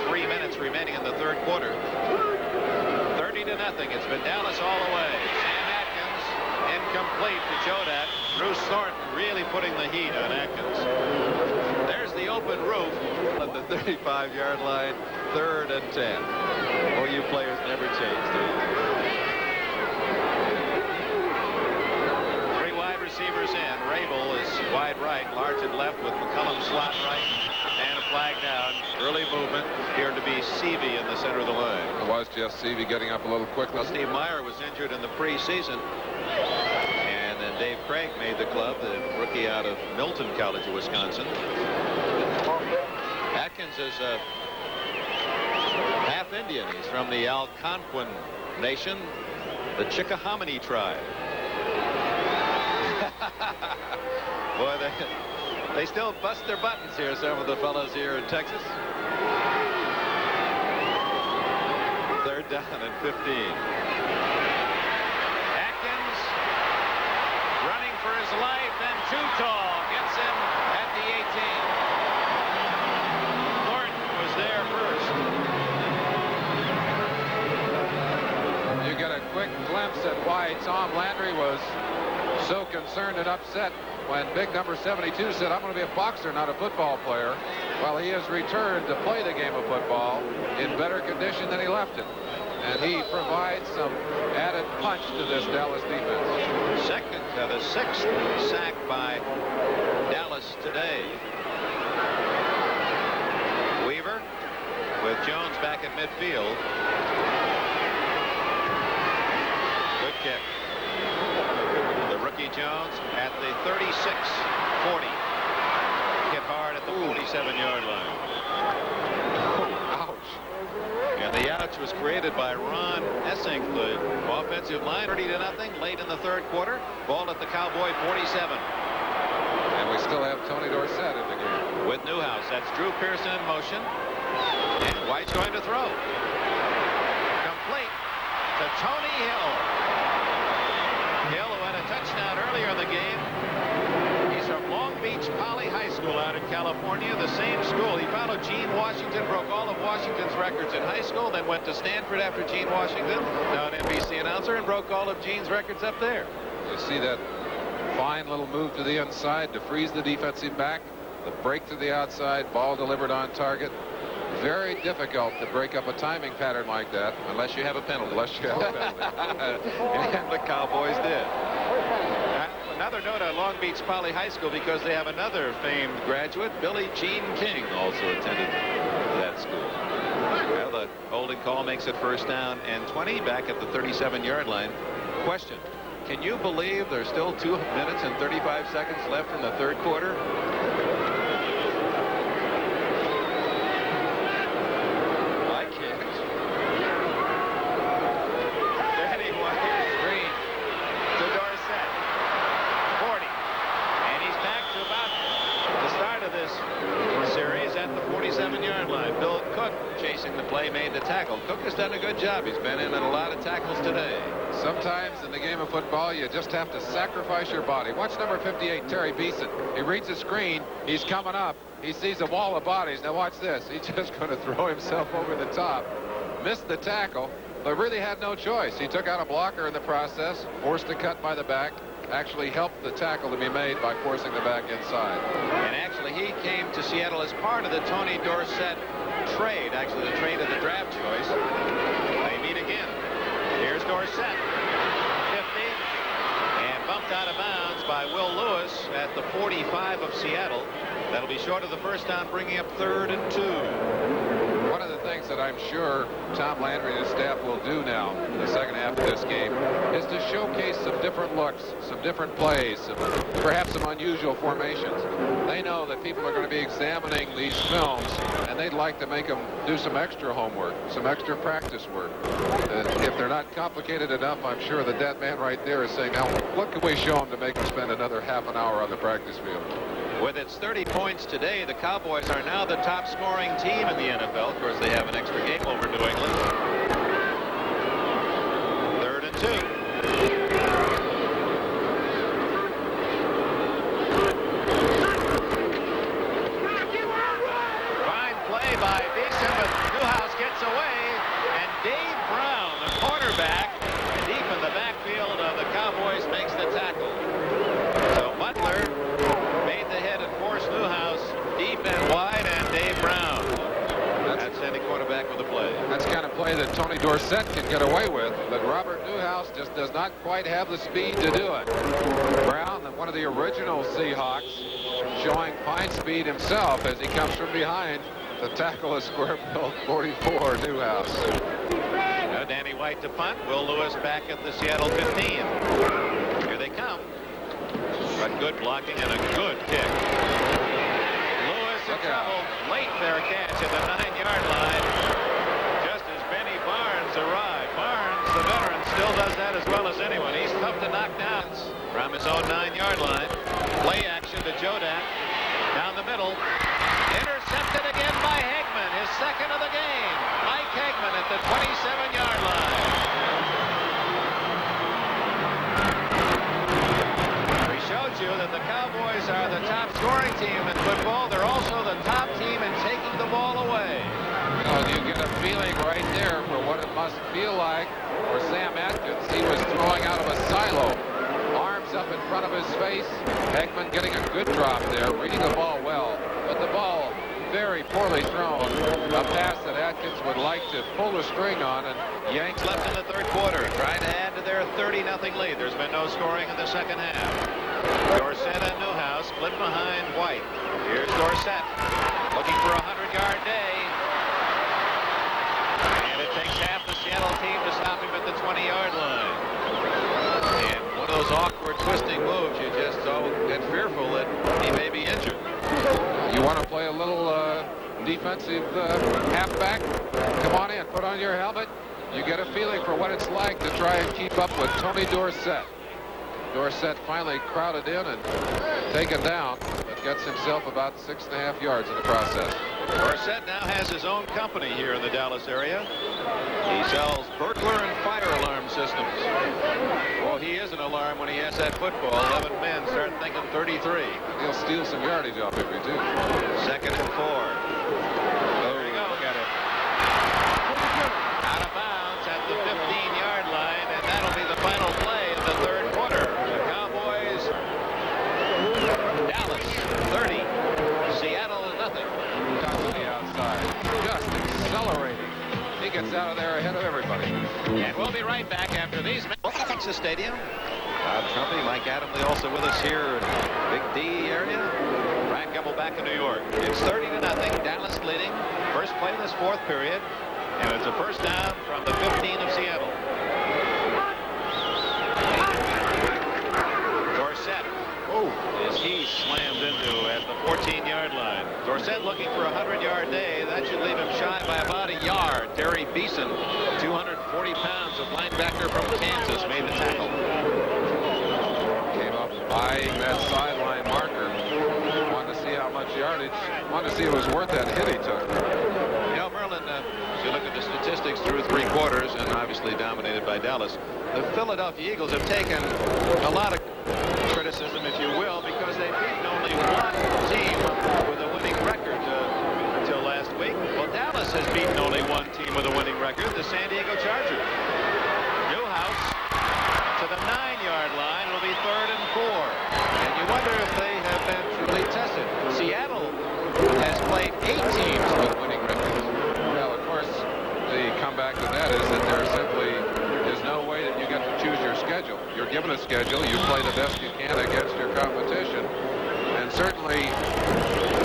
3 minutes remaining in the third quarter. 30-0. It's been Dallas all the way. Sam Atkins incomplete to Jodat. Bruce Thornton really putting the heat on Atkins. There's the open roof At the 35-yard line, 3rd and 10. Oh, you players never change, do you? 3 wide receivers in. Rabel is wide right. Larson left with McCullum slot right. And a flag down. Early movement. Appeared to be Seavey in the center of the line. It was just Seavey getting up a little quickly. Well, Steve Meyer was injured in the preseason. And then Dave Craig made the club, the rookie out of Milton College of Wisconsin. Atkins is a half Indian. He's from the Algonquin Nation, the Chickahominy tribe. Boy, they still bust their buttons here, some of the fellows here in Texas. 3rd down and 15. Atkins running for his life, and too tall. Gets him at the 18. Thornton was there first. You get a quick glimpse at why Tom Landry was so concerned and upset when big number 72 said, "I'm going to be a boxer, not a football player." Well, he has returned to play the game of football in better condition than he left it. And he provides some added punch to this Dallas defense. The 6th sack by Dallas today. Weaver with Jones back at midfield. Good kick. The rookie Jones at the 36-40. Hit hard at the 47-yard line. Ouch. And the ouch was created by Ron Essink, the offensive line. 30-0 late in the third quarter. Ball at the Cowboy 47. And we still have Tony Dorsett in the game. With Newhouse. That's Drew Pearson in motion. And White's going to throw. Complete to Tony Hill. Hill, who had a touchdown earlier in the game. He's from Long Beach Poly High School out in California, the same school. He followed Gene Washington, broke all of Washington's records in high school, then went to Stanford after Gene Washington, now an NBC announcer, and broke all of Gene's records up there. You see that fine little move to the inside to freeze the defensive back, the break to the outside, ball delivered on target. Very difficult to break up a timing pattern like that. Unless you have a penalty. Unless you have a penalty. And the Cowboys did. Another note on Long Beach Poly High School, because they have another famed graduate, Billie Jean King, also attended that school. Well, the holding call makes it 1st down and 20, back at the 37-yard line. Question: can you believe there's still 2 minutes and 35 seconds left in the 3rd quarter? I can't. Anyway, screen to Dorsett. 40. And he's back to about the start of this series at the 47-yard line. Bill Cook, chasing the play, made the tackle. Cook has done a good job. He's been in a lot of tackles today. Sometimes in the game of football, you just have to sacrifice your body. Watch number 58, Terry Beeson. He reads the screen. He's coming up. He sees a wall of bodies. Now watch this. He's just going to throw himself over the top. Missed the tackle, but really had no choice. He took out a blocker in the process, forced a cut by the back, actually helped the tackle to be made by forcing the back inside. And actually, he came to Seattle as part of the Tony Dorsett trade, actually the trade of the draft choice. They meet again. Here's Dorsett, 50, and bumped out of bounds by Will Lewis at the 45 of Seattle. That'll be short of the 1st down, bringing up 3rd and 2. One of the things that I'm sure Tom Landry and his staff will do now in the 2nd half of this game is to showcase some different looks, some different plays, perhaps some unusual formations. They know that people are going to be examining these films, and they'd like to make them do some extra homework, some extra practice work. If they're not complicated enough, I'm sure that that man right there is saying, now, what can we show them to make them spend another half an hour on the practice field? With its 30 points today, the Cowboys are now the top scoring team in the NFL. Of course, they have an extra game over New England. 3rd and 2. Fine play by Beeson, but Newhouse gets away, and Dave Brown, the quarterback, deep in the backfield of the Cowboys, makes the tackle. So Butler made the hit and forced Newhouse deep and wide, and Dave Brown. That's sending quarterback with a play. That's the kind of play that Tony Dorsett can get away with, but Robert Newhouse just does not quite have the speed to do it. Brown, one of the original Seahawks, showing fine speed himself as he comes from behind. The tackle is square field 44, Newhouse. Now Danny White to punt. Will Lewis back at the Seattle 15. Here they come. But good blocking and a good kick. Lewis in trouble. Late their catch at the 9-yard line. Just as Benny Barnes arrived. Barnes, the veteran, still does that as well as anyone. He's tough to knock down from his own 9-yard line. Play action to Jodak. Down the middle. Intercepted again by Hegman. His 2nd of the game. Mike Hegman at the 27-yard line. You that the Cowboys are the top scoring team in football. They're also the top team in taking the ball away. You get a feeling right there for what it must feel like for Sam Atkins. He was throwing out of a silo. Arms up in front of his face. Hegman getting a good drop there, reading the ball well, but the ball very poorly thrown. A pass that Atkins would like to pull the string on, and Yanks left in the 3rd quarter, trying to add to their 30-0 lead. There's been no scoring in the 2nd half. Dorsett and Newhouse split behind White. Here's Dorsett looking for a 100-yard day. And it takes half the Seattle team to stop him at the 20-yard line. And one of those awkward twisting moves, you just get fearful that he may be injured. You want to play a little defensive halfback? Come on in, put on your helmet. You get a feeling for what it's like to try and keep up with Tony Dorsett. Dorsett finally crowded in and taken down, but gets himself about 6.5 yards in the process. Dorsett now has his own company here in the Dallas area. He sells burglar and fire alarm systems. Well, he is an alarm when he has that football. 11 men start thinking 33. He'll steal some yardage off every too. 2nd and 4. There you go. Got it. Out of bounds at the 15-yard line, and that'll be the final play of the 3rd quarter. The Cowboys, Dallas 30, Seattle nothing. Got to the outside. Just And we'll be right back after these. Texas Stadium. Bob Trumpy, Mike Adamley also with us here in Big D area. Brian Gumble back in New York. It's 30-0. Dallas leading. First play of this fourth period. And it's a first down from the 15 of Seattle. Dorsett. Is he slammed into at the 14-yard line. Dorsett looking for a 100-yard day. That should leave him shy by about a yard. Terry Beeson, 240 pounds of linebacker from Kansas, made the tackle. Came up eyeing that sideline marker. Wanted to see how much yardage. Wanted to see if it was worth that hit he took. You know, Merlin, if you look at the statistics through three quarters, and obviously dominated by Dallas, the Philadelphia Eagles have taken a lot of criticism, if you will, because they've beaten only one team with a winning record until last week. Well, Dallas has beaten only one team with a winning record, the San Diego Chargers. Newhouse to the 9-yard line. Will be 3rd and 4. And you wonder if they have been truly tested. Seattle has played 8 teams with winning records. Well, of course, the comeback to that is that there simply is no way that you get to choose your schedule. You're given a schedule. You play the best you can against your competition. And certainly,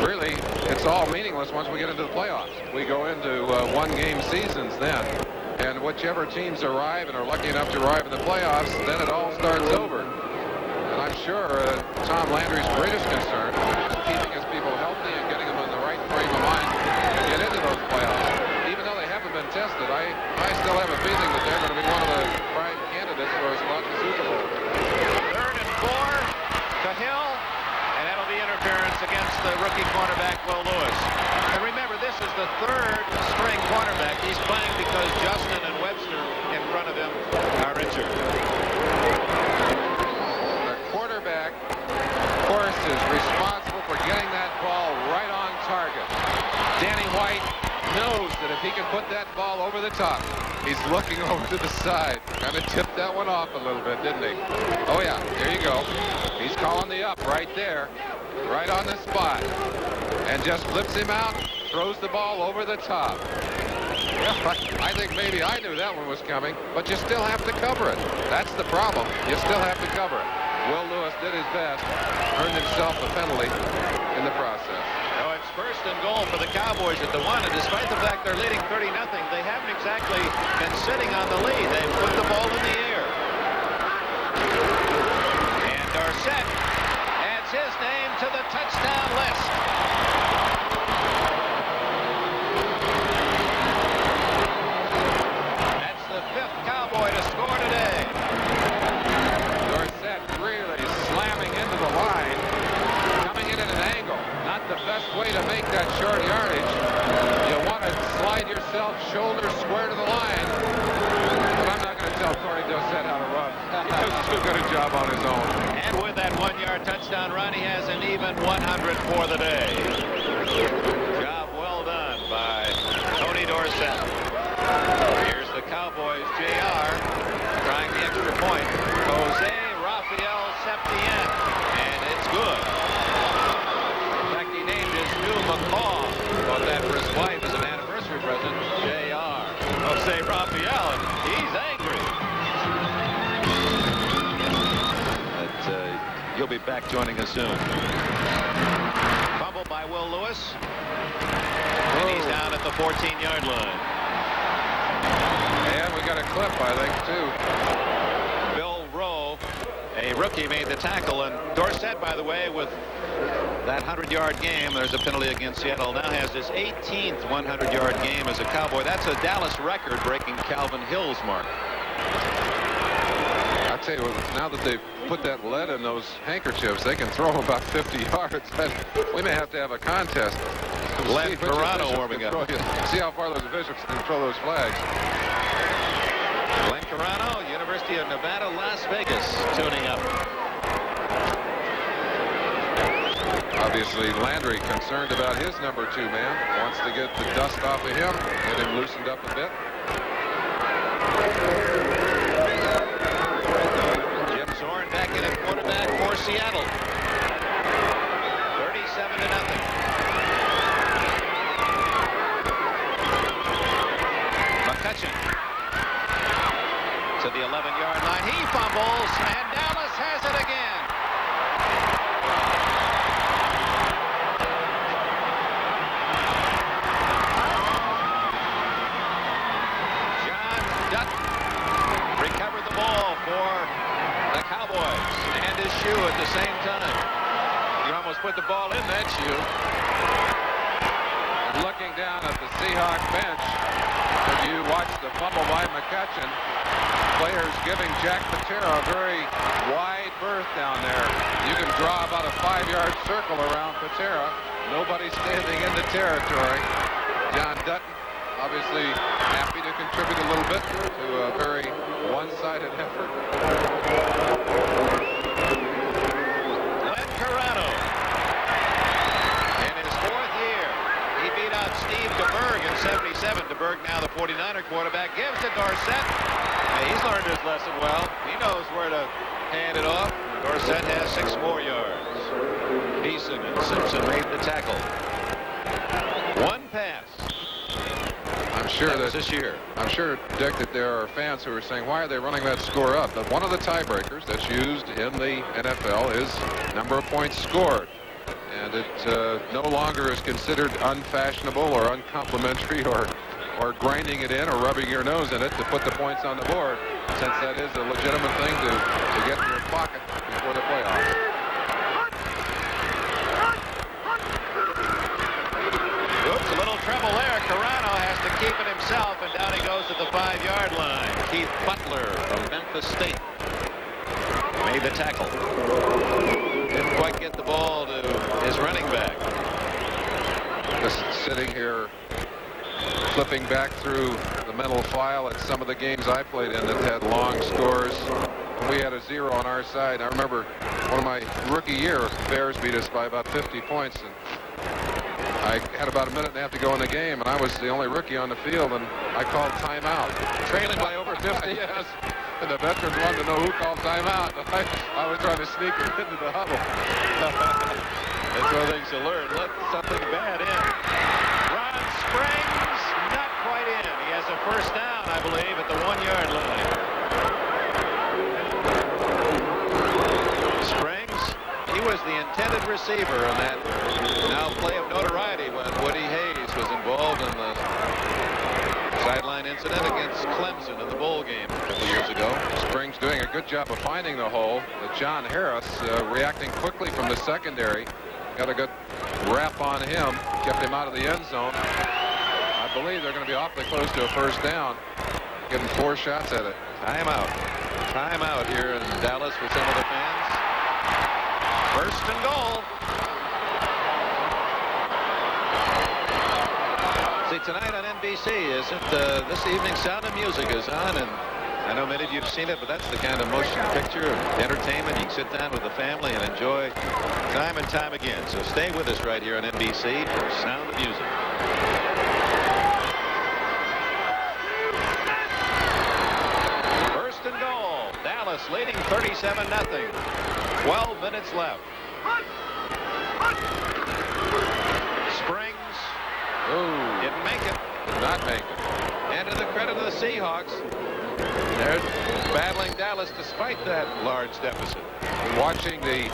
really, it's all meaningless once we get into the playoffs. We go into one-game seasons then. And whichever teams arrive and are lucky enough to arrive in the playoffs, then it all starts over. And I'm sure Tom Landry's greatest concern is keeping his people healthy and getting them in the right frame of mind to get into those playoffs. Even though they haven't been tested, I still have a feeling that they're going to be one of the prime candidates for a spot in the Super Bowl. 3rd and 4 to Hill, and that'll be interference against the rookie cornerback Will Lewis. And remember, this is the 3rd string cornerback. He's playing because Justin and Webster in front of him are injured. The quarterback, of course, is responsible for getting that ball right on target. Danny White knows that if he can put that ball over the top, he's looking over to the side. Kind of tipped that one off a little bit, didn't he? Oh, yeah, there you go. He's calling the up right there, right on the spot. And just flips him out, throws the ball over the top. Well, I think maybe I knew that one was coming, but you still have to cover it. That's the problem. You still have to cover it. Will Lewis did his best, earned himself a penalty in the process. So it's 1st and goal for the Cowboys at the 1, and despite the fact they're leading 30-0, they haven't exactly been sitting on the lead. They've put the ball in the air. And Dorsett adds his name to the touchdown list. That's the 5th Cowboy to score today. Dorsett really slamming into the line, coming in at an angle. Not the best way to make that short yardage. You want to slide yourself shoulder square to the line. But I'm not going to tell Corey Dorsett how to run. He does too good a job on his own. And with that 1-yard touchdown run, he has an even 100 for the day. Job well done by Tony Dorsett. Here's the Cowboys, JR, trying the extra point. Jose Rafael Septien, and it's good. In fact, he named his new macaw. Bought that for his wife as an anniversary present. JR. Jose Rafael, and he's angry. He'll be back joining us soon. Fumble by Will Lewis. And he's down at the 14-yard line. And we got a clip, I think, too. Bill Rowe, a rookie, made the tackle. And Dorsett, by the way, with that 100-yard game, there's a penalty against Seattle, now has his 18th 100-yard game as a Cowboy. That's a Dallas record, breaking Calvin Hill's mark. I tell you what, now that they've put that lead in those handkerchiefs, they can throw them about 50 yards. We may have to have a contest. Len Carano warming up. See how far those officials can throw those flags. Len Carano, University of Nevada, Las Vegas, tuning up. Obviously, Landry concerned about his number 2 man. Wants to get the dust off of him, get him loosened up a bit. Back in at quarterback for Seattle. 37-0. McCutcheon. the same time. You almost put the ball in that shoe. And looking down at the Seahawks bench, as you watch the fumble by McCutcheon, players giving Jack Patera a very wide berth down there. You can draw about a 5-yard circle around Patera. Nobody standing in the territory. John Dutton obviously happy to contribute a little bit to a very one-sided effort. Glenn Carano. In his 4th year, he beat out Steve DeBerg in '77. DeBerg, now the 49er quarterback, gives to Dorsett. He's learned his lesson well. He knows where to hand it off. Dorsett has 6 more yards. Beeson and Simpson made the tackle. 1 pass. I'm sure that this year. I'm sure, Dick, that there are fans who are saying, why are they running that score up? But one of the tiebreakers that's used in the NFL is number of points scored. And it no longer is considered unfashionable or uncomplimentary or grinding it in or rubbing your nose in it to put the points on the board, since that is a legitimate thing to get in your pocket before the playoffs. Oops, a little trouble there. Carano has to keep it himself, and down he goes at the 5-yard line. Keith Butler from Memphis State made the tackle. Didn't quite get the ball to his running back. Just sitting here flipping back through the mental file at some of the games I played in that had long scores. We had a 0 on our side. I remember one of my rookie year, Bears beat us by about 50 points. And I had about a minute and a half to go in the game, and I was the only rookie on the field, and I called timeout. Trailing by over 50. Yes. And the veterans wanted to know who called timeout. I was trying to sneak it into the huddle. That's one of the things to learn. Let something bad in. Ron Springs, not quite in. He has a first down, I believe, at the 1-yard line. Springs, he was the intended receiver in that now play of notoriety when Woody Hayes was involved in the sideline incident against Clemson in the bowl game a couple years ago. Springs doing a good job of finding the hole. John Harris reacting quickly from the secondary. Got a good wrap on him. Kept him out of the end zone. I believe they're going to be awfully close to a first down. Giving 4 shots at it. Timeout. Timeout here in Dallas for some of the fans. First and goal. See, tonight on NBC, isn't this evening Sound of Music is on, and I know many of you have seen it, but that's the kind of motion picture of entertainment. You can sit down with the family and enjoy time and time again. So stay with us right here on NBC for Sound of Music. First and goal. Dallas leading 37-0. 12 minutes left. Springs. Ooh. Didn't make it. Did not make it. And to the credit of the Seahawks, they're battling Dallas despite that large deficit. Watching the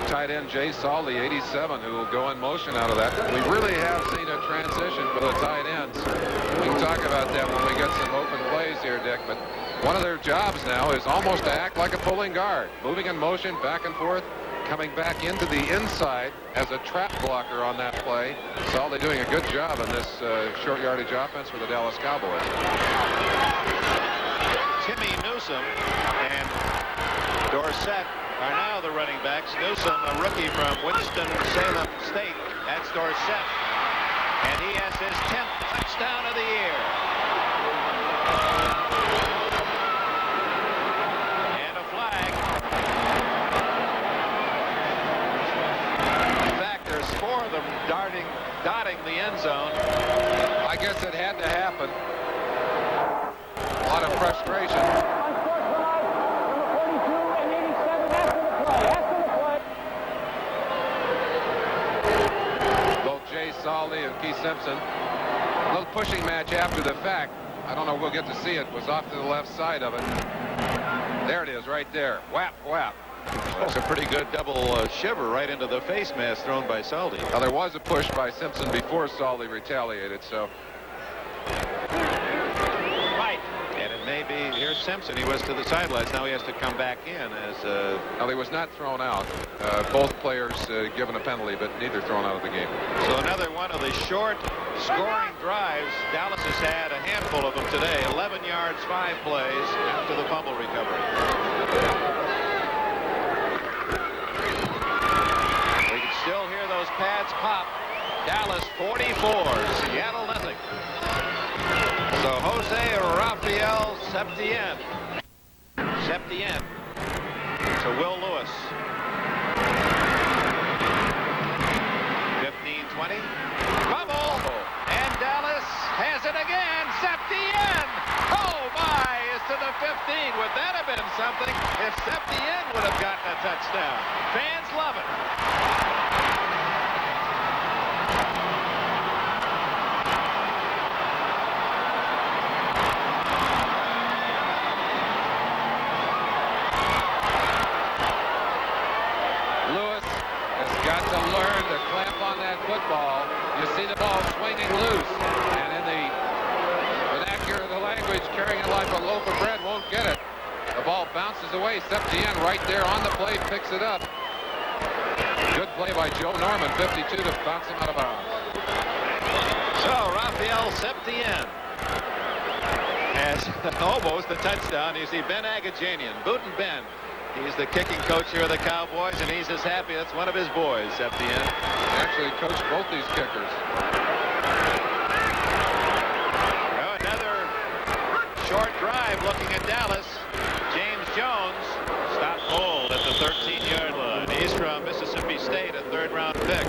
tight end Jay Saul, the 87, who will go in motion out of that. We really have seen a transition for the tight ends. We can talk about that when we get some open plays here, Dick, but one of their jobs now is almost to act like a pulling guard, moving in motion back and forth, coming back into the inside as a trap blocker on that play. Saul, they're doing a good job on this short yardage offense for the Dallas Cowboys. Timmy Newsome and Dorsett are now the running backs. Newsome, a rookie from Winston-Salem State. That's Dorsett. And he has his 10th touchdown of the year. And a flag. In fact, there's 4 of them dotting the end zone. I guess it had to happen. A lot of frustration. Saldi and Keith Simpson. A little pushing match after the fact. I don't know if we'll get to see it. Was off to the left side of it. There it is right there. Whap, whap. That's a pretty good double shiver right into the face mask thrown by Saldi. Now, there was a push by Simpson before Saldi retaliated, so. Right. And it maybe here's Simpson. He was to the sidelines. Now he has to come back in as. Well, he was not thrown out. Both players given a penalty, but neither thrown out of the game. So another one of the short scoring drives. Dallas has had a handful of them today. 11 yards, 5 plays after the fumble recovery. We can still hear those pads pop. Dallas 44, Seattle nothing. So Jose Rafael Septien to Will Lewis. 15-20. Bubble. And Dallas has it again. Septien. Oh my, is to the 15. Would that have been something if Septien would have gotten a touchdown? Fans love it. Football, you see the ball swinging loose, and in the vernacular of the language, carrying it like a loaf of bread won't get it. The ball bounces away. Septien right there on the play picks it up. Good play by Joe Norman, 52, to bounce him out of bounds. So Rafael Septien has almost a touchdown. You see Ben Agajanian, Bootin' Ben. He's the kicking coach here of the Cowboys, and he's as happy. That's one of his boys, Septien. Actually coached both these kickers. Well, another short drive looking at Dallas. James Jones stopped cold at the 13-yard line. He's from Mississippi State, a third-round pick.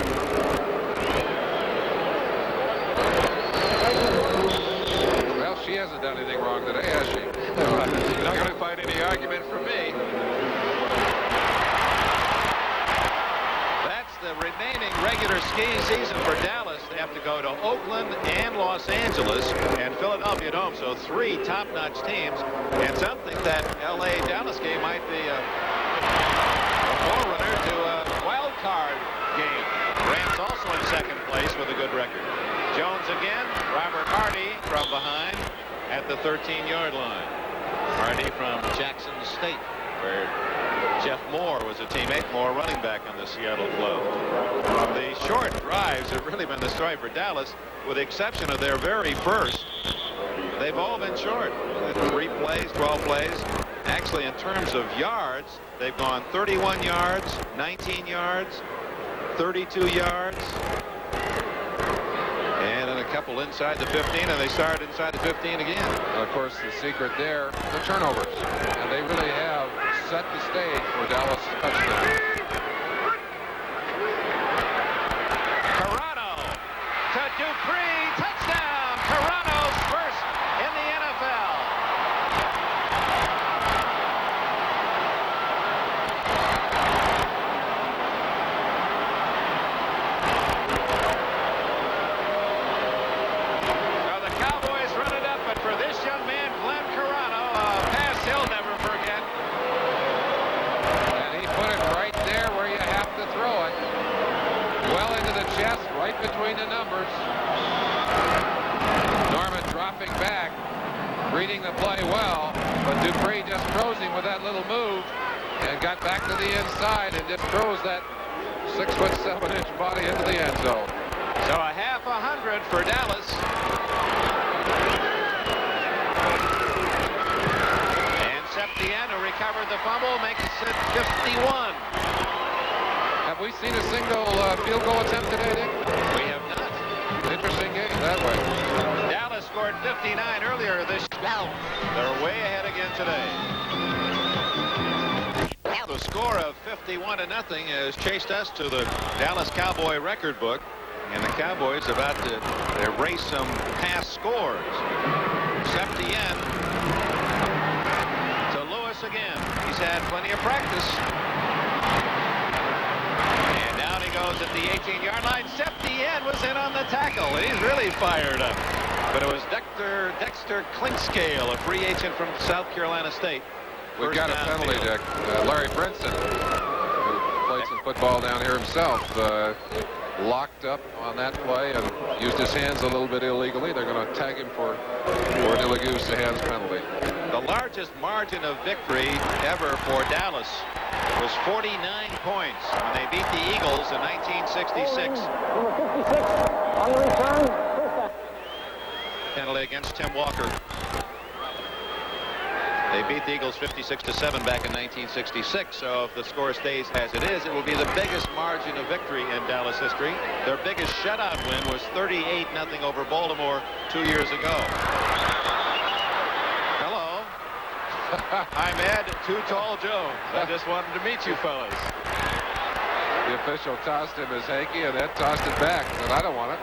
Well, she hasn't done anything wrong today, has she? You're not going to find any argument from me. The remaining regular ski season for Dallas. They have to go to Oakland and Los Angeles and Philadelphia at home. So 3 top-notch teams, and something that LA-Dallas game might be a forerunner to a wild card game. Rams also in second place with a good record. Jones again. Robert Hardy from behind at the 13-yard line. Hardy from Jackson State, where Jeff Moore was a teammate. Moore running back on the Seattle club. The short drives have really been the story for Dallas, with the exception of their very first. They've all been short. 3 plays, 12 plays. Actually, in terms of yards, they've gone 31 yards, 19 yards, 32 yards, and then a couple inside the 15, and they started inside the 15 again. And of course, the secret there, the turnovers. And they really have set the stage for Dallas touchdown. Carano to Dupree, touchdown! Carano's first in the NFL. Now the Cowboys run it up, but for this young man, Glenn Carano, a pass he'll never forget. Right between the numbers. Norman dropping back, reading the play well, but Dupree just throws him with that little move and got back to the inside and just throws that 6'7" body into the end zone. So a half 100 for Dallas. And Septien, who recovered the fumble, makes it 51. Have we seen a single field goal attempt today, Dick? We have not. Interesting game that way. Dallas scored 59 earlier this year. They're way ahead again today. The score of 51-0 has chased us to the Dallas Cowboy record book, and the Cowboys about to erase some past scores. Septien to Lewis again. He's had plenty of practice. And down he goes at the 18-yard line. Septien was in on the tackle. He's really fired up. But it was Dexter Clinkscale, a free agent from South Carolina State. We've got a penalty, Dick. Larry Brinson, who played some football down here himself, locked up on that play and used his hands a little bit illegally. They're going to tag him for an illegal use of hands penalty. The largest margin of victory ever for Dallas was 49 points when they beat the Eagles in 1966. Number 56 on the return. Penalty against Tim Walker. They beat the Eagles 56-7 back in 1966. So if the score stays as it is, it will be the biggest margin of victory in Dallas history. Their biggest shutout win was 38-0 over Baltimore 2 years ago. Hello. I'm Ed Too Tall Jones. I just wanted to meet you fellas. The official tossed him his hanky, and Ed tossed it back. Said, I don't want it.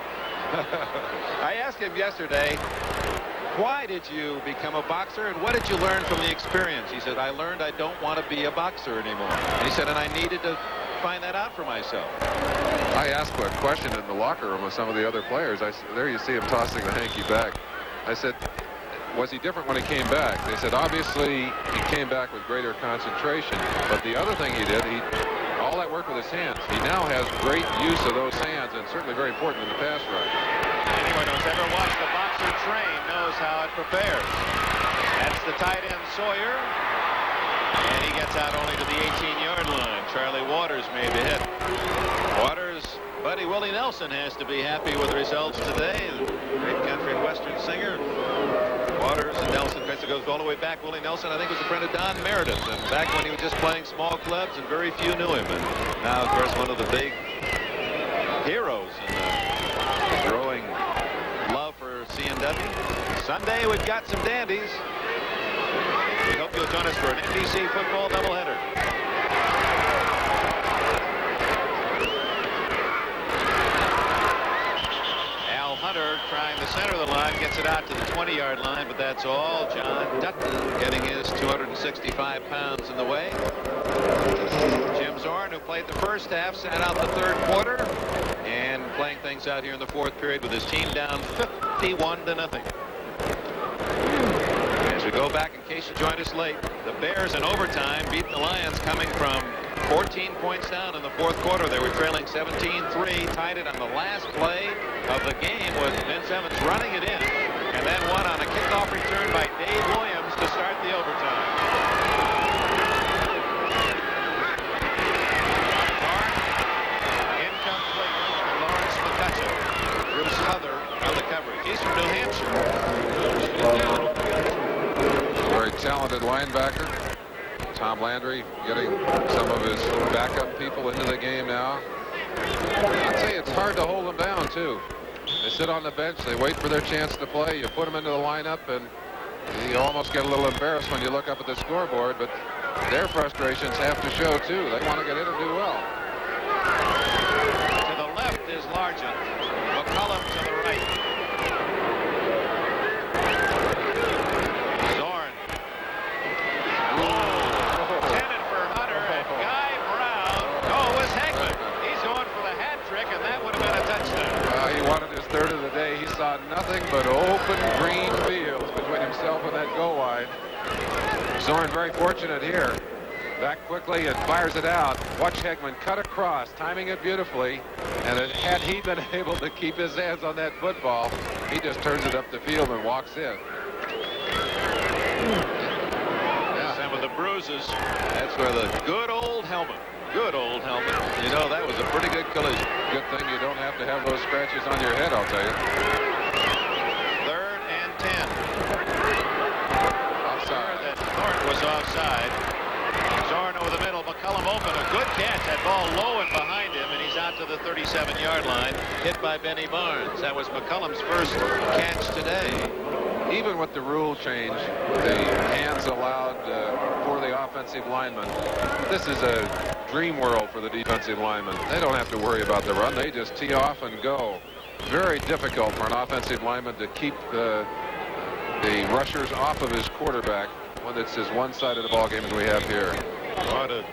I asked him yesterday, why did you become a boxer and what did you learn from the experience? He said, I learned I don't want to be a boxer anymore. And he said, and I needed to find that out for myself. I asked a question in the locker room with some of the other players. There you see him tossing the hanky back. I said, was he different when he came back? They said, obviously, he came back with greater concentration. But the other thing he did, all that work with his hands. He now has great use of those hands, and certainly very important in the pass rush. Anyone who's ever watched a boxer train knows how it prepares. That's the tight end Sawyer. And he gets out only to the 18-yard line. Charlie Waters made the hit. Waters, buddy Willie Nelson has to be happy with the results today. Great country and western singer. Waters and Nelson, it goes all the way back. Willie Nelson, I think, was a friend of Don Meredith. And back when he was just playing small clubs and very few knew him. And now, of course, one of the big heroes in the growing love for CNW. Sunday, we've got some dandies. We hope you'll join us for an NBC football doubleheader. Al Hunter trying to center the line, gets it out to the 20-yard line, but that's all. John Dutton getting his 265 pounds in the way. Jim Zorn, who played the first half, sat out the third quarter and playing things out here in the fourth period with his team down 51-0. As we go back, in case you joined us late, the Bears in overtime beat the Lions coming from 14 points down in the fourth quarter. They were trailing 17-3, tied it on the last play of the game with Vince Evans running it in, and then one on a kickoff return by Dave Williams to start the overtime. Incomplete. Lawrence McCutcheon. Bruce Huther on the coverage. He's from New Hampshire. Very talented linebacker. Tom Landry getting some of his backup people into the game now. I'll tell you, it's hard to hold them down, too. They sit on the bench. They wait for their chance to play. You put them into the lineup, and you almost get a little embarrassed when you look up at the scoreboard, but their frustrations have to show, too. They want to get in and do well. To the left is Largent. McCullum to the right. Zorn. Intended for Hunter, and Guy Brown. Oh, it was Hegman. He's going for the hat trick, and that would have been a touchdown. He wanted his third of the day. He saw nothing but open green fields between himself and that goal line. Zorn very fortunate here. Back quickly and fires it out. Watch Hegman cut across, timing it beautifully. And had he been able to keep his hands on that football, he just turns it up the field and walks in. Some of the bruises. That's where the good old helmet. Good old helmet. You know, that was a pretty good collision. Good thing you don't have to have those scratches on your head, I'll tell you. 3rd and 10. Offside. That Thornton was offside. Zorn over the middle. McCullum open. A good catch. That ball low and behind him, and he's out to the 37-yard line. Hit by Benny Barnes. That was McCullum's first catch today. Even with the rule change, the hands allowed for the offensive lineman, this is a dream world for the defensive lineman. They don't have to worry about the run. They just tee off and go. Very difficult for an offensive lineman to keep the rushers off of his quarterback when it's as one-sided a ball game as we have here. I want to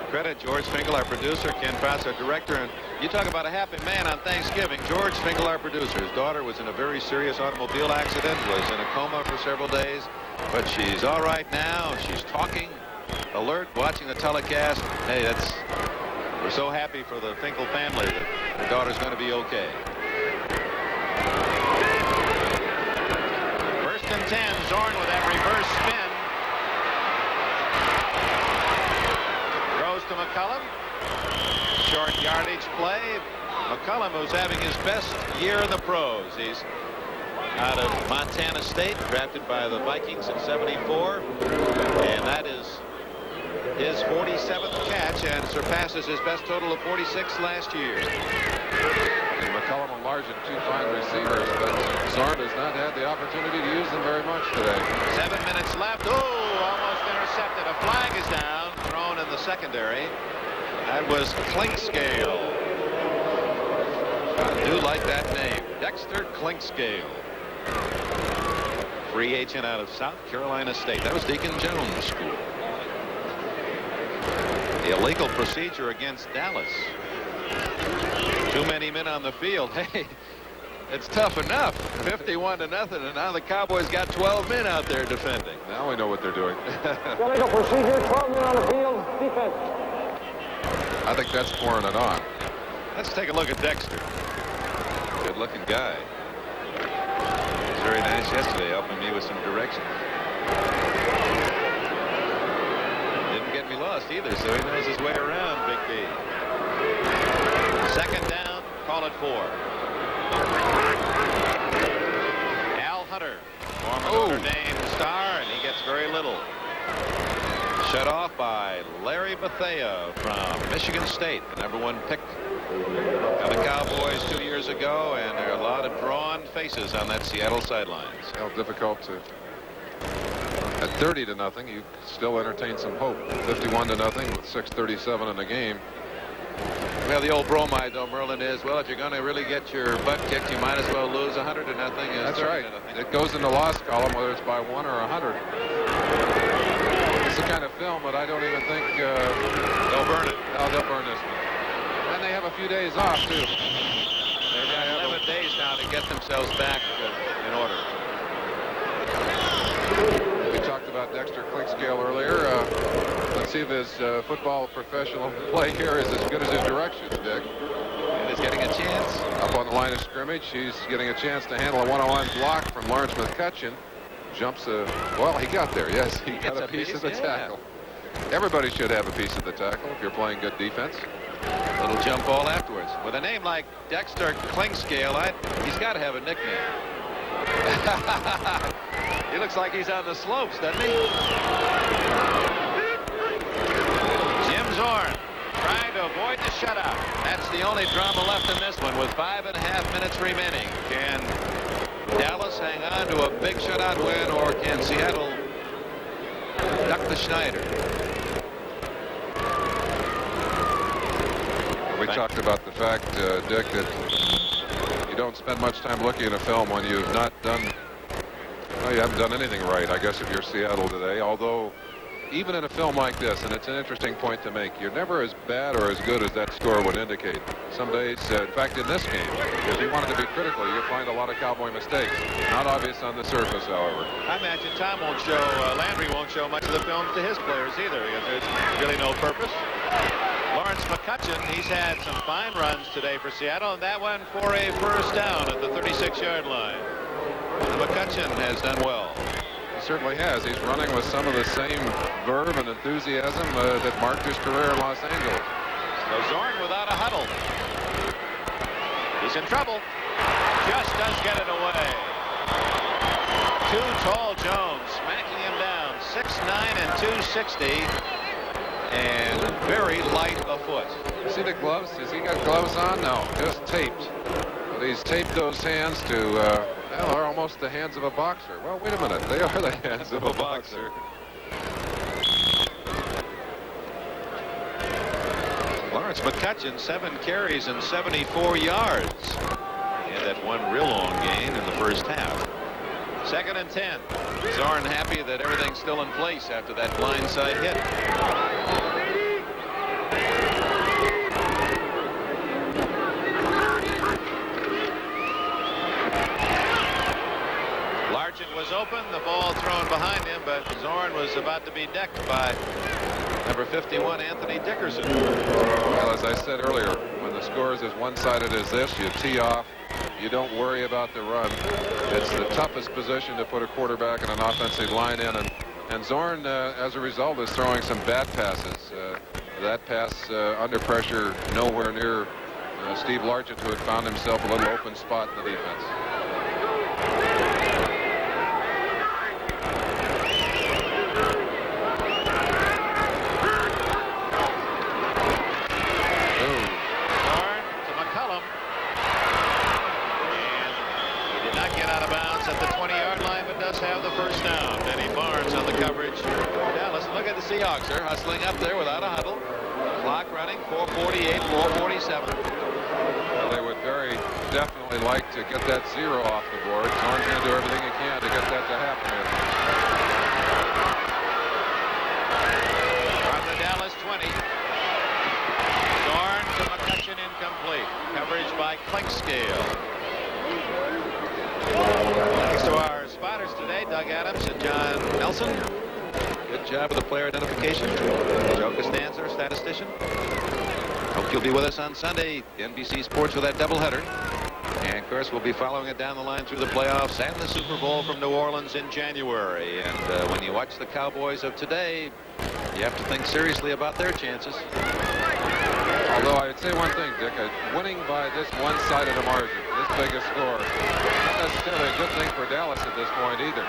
credit George Finkel, our producer, Ken Foss, our director, and you talk about a happy man on Thanksgiving. George Finkel, our producer, his daughter was in a very serious automobile accident, was in a coma for several days, but she's all right now. She's talking, alert, watching the telecast. Hey, we're so happy for the Finkel family that her daughter's going to be okay. 1st and 10, Zorn with that reverse spin, to McCullum. Short yardage play. McCullum, who's having his best year in the pros. He's out of Montana State, drafted by the Vikings in '74, and that is his 47th catch and surpasses his best total of 46 last year. And McCullum enlarged two fine receivers, but Zorn has not had the opportunity to use them very much today. 7 minutes left. Oh, almost intercepted. A flag is down, thrown in the secondary. That was Clinkscale. I do like that name, Dexter Clinkscale. Free agent out of South Carolina State. That was Deacon Jones School. The illegal procedure against Dallas. Too many men on the field. Hey, it's tough enough. 51-0, and now the Cowboys got 12 men out there defending. Now we know what they're doing. Illegal procedure, 12 men on the field, defense. I think that's pouring it on. Let's take a look at Dexter. Good-looking guy. He was very nice yesterday, helping me with some directions. Didn't get me lost either, so he knows his way around, Big B. Second down, call it 4. Al Hunter, former Notre Dame star, and he gets very little. Shut off by Larry Bethea from Michigan State, the #1 pick of the Cowboys 2 years ago, and there are a lot of drawn faces on that Seattle sidelines. How difficult to. At 30-0, you still entertain some hope. 51-0 with 6:37 in the game. Well, the old bromide, though, Merlin, is, well, if you're going to really get your butt kicked, you might as well lose 100-0. That's right. It goes in the loss column, whether it's by 1 or 100. It's the kind of film that I don't even think They'll burn it. Oh, they'll burn this one. And they have a few days off, too. They've got 11 days now to get themselves back in order. We talked about Dexter Clinkscale earlier. Let's see if his football professional play here is as good as his directions, Dick. And he's getting a chance. Up on the line of scrimmage, he's getting a chance to handle a one-on-one block from Lawrence McCutcheon. Jumps well, he got there. Yes, he got a piece of the tackle. Everybody should have a piece of the tackle if you're playing good defense. Little jump ball afterwards. With a name like Dexter Clinkscale, he's got to have a nickname. He looks like he's on the slopes, doesn't he? Jim Zorn trying to avoid the shutout. That's the only drama left in this one with 5.5 minutes remaining. Can Dallas hang on to a big shutout win, or can Seattle duck the Schneider? We talked about the fact, Dick, that you don't spend much time looking at a film when you've not done, well, you haven't done anything right, I guess, if you're Seattle today. Although, even in a film like this, and it's an interesting point to make, you're never as bad or as good as that score would indicate. Some days, in fact, in this game, if you wanted to be critical, you'd find a lot of Cowboy mistakes. Not obvious on the surface, however. I imagine Tom won't show, Landry won't show much of the film to his players either, because there's really no purpose. Lawrence McCutcheon, he's had some fine runs today for Seattle, and that one for a first down at the 36-yard line. McCutcheon has done well. He certainly has. He's running with some of the same verve and enthusiasm that marked his career in Los Angeles. So Zorn without a huddle. He's in trouble. Just does get it away. Too tall Jones smacking him down. 6'9" and 260. And very light of foot. See the gloves? Has he got gloves on? No, just taped. But he's taped those hands to, well, they're almost the hands of a boxer. Well, wait a minute. They are the hands of a boxer. Lawrence McCutcheon, 7 carries and 74 yards. He had that one real long gain in the first half. 2nd and 10. Zorn happy that everything's still in place after that blindside hit. Largent was open, the ball thrown behind him, but Zorn was about to be decked by number 51, Anthony Dickerson. Well, as I said earlier, when the score is as one-sided as this, you tee off. You don't worry about the run. It's the toughest position to put a quarterback and an offensive line in. And Zorn, as a result, is throwing some bad passes. That pass under pressure, nowhere near Steve Largent, who had found himself a little open spot in the defense. Have the first down. Benny Barnes on the coverage. Dallas, look at the Seahawks. They're hustling up there without a huddle. Clock running, 4:48, 4:47. Well, they would very definitely like to get that 0 off the board. Zorn's going to do everything he can to get that to happen. From the Dallas 20. Zorn to McCutcheon, incomplete. Coverage by Clinkscale. Thanks to our spotters today, Doug Adams and John Nelson. Good job with the player identification. Joe Costanza, statistician. Hope you'll be with us on Sunday, NBC Sports, with that doubleheader. And of course, we'll be following it down the line through the playoffs and the Super Bowl from New Orleans in January. And when you watch the Cowboys of today, you have to think seriously about their chances. Although I'd say one thing, Dick, winning by this one-sided margin, this big a score, not necessarily a good thing for Dallas at this point either.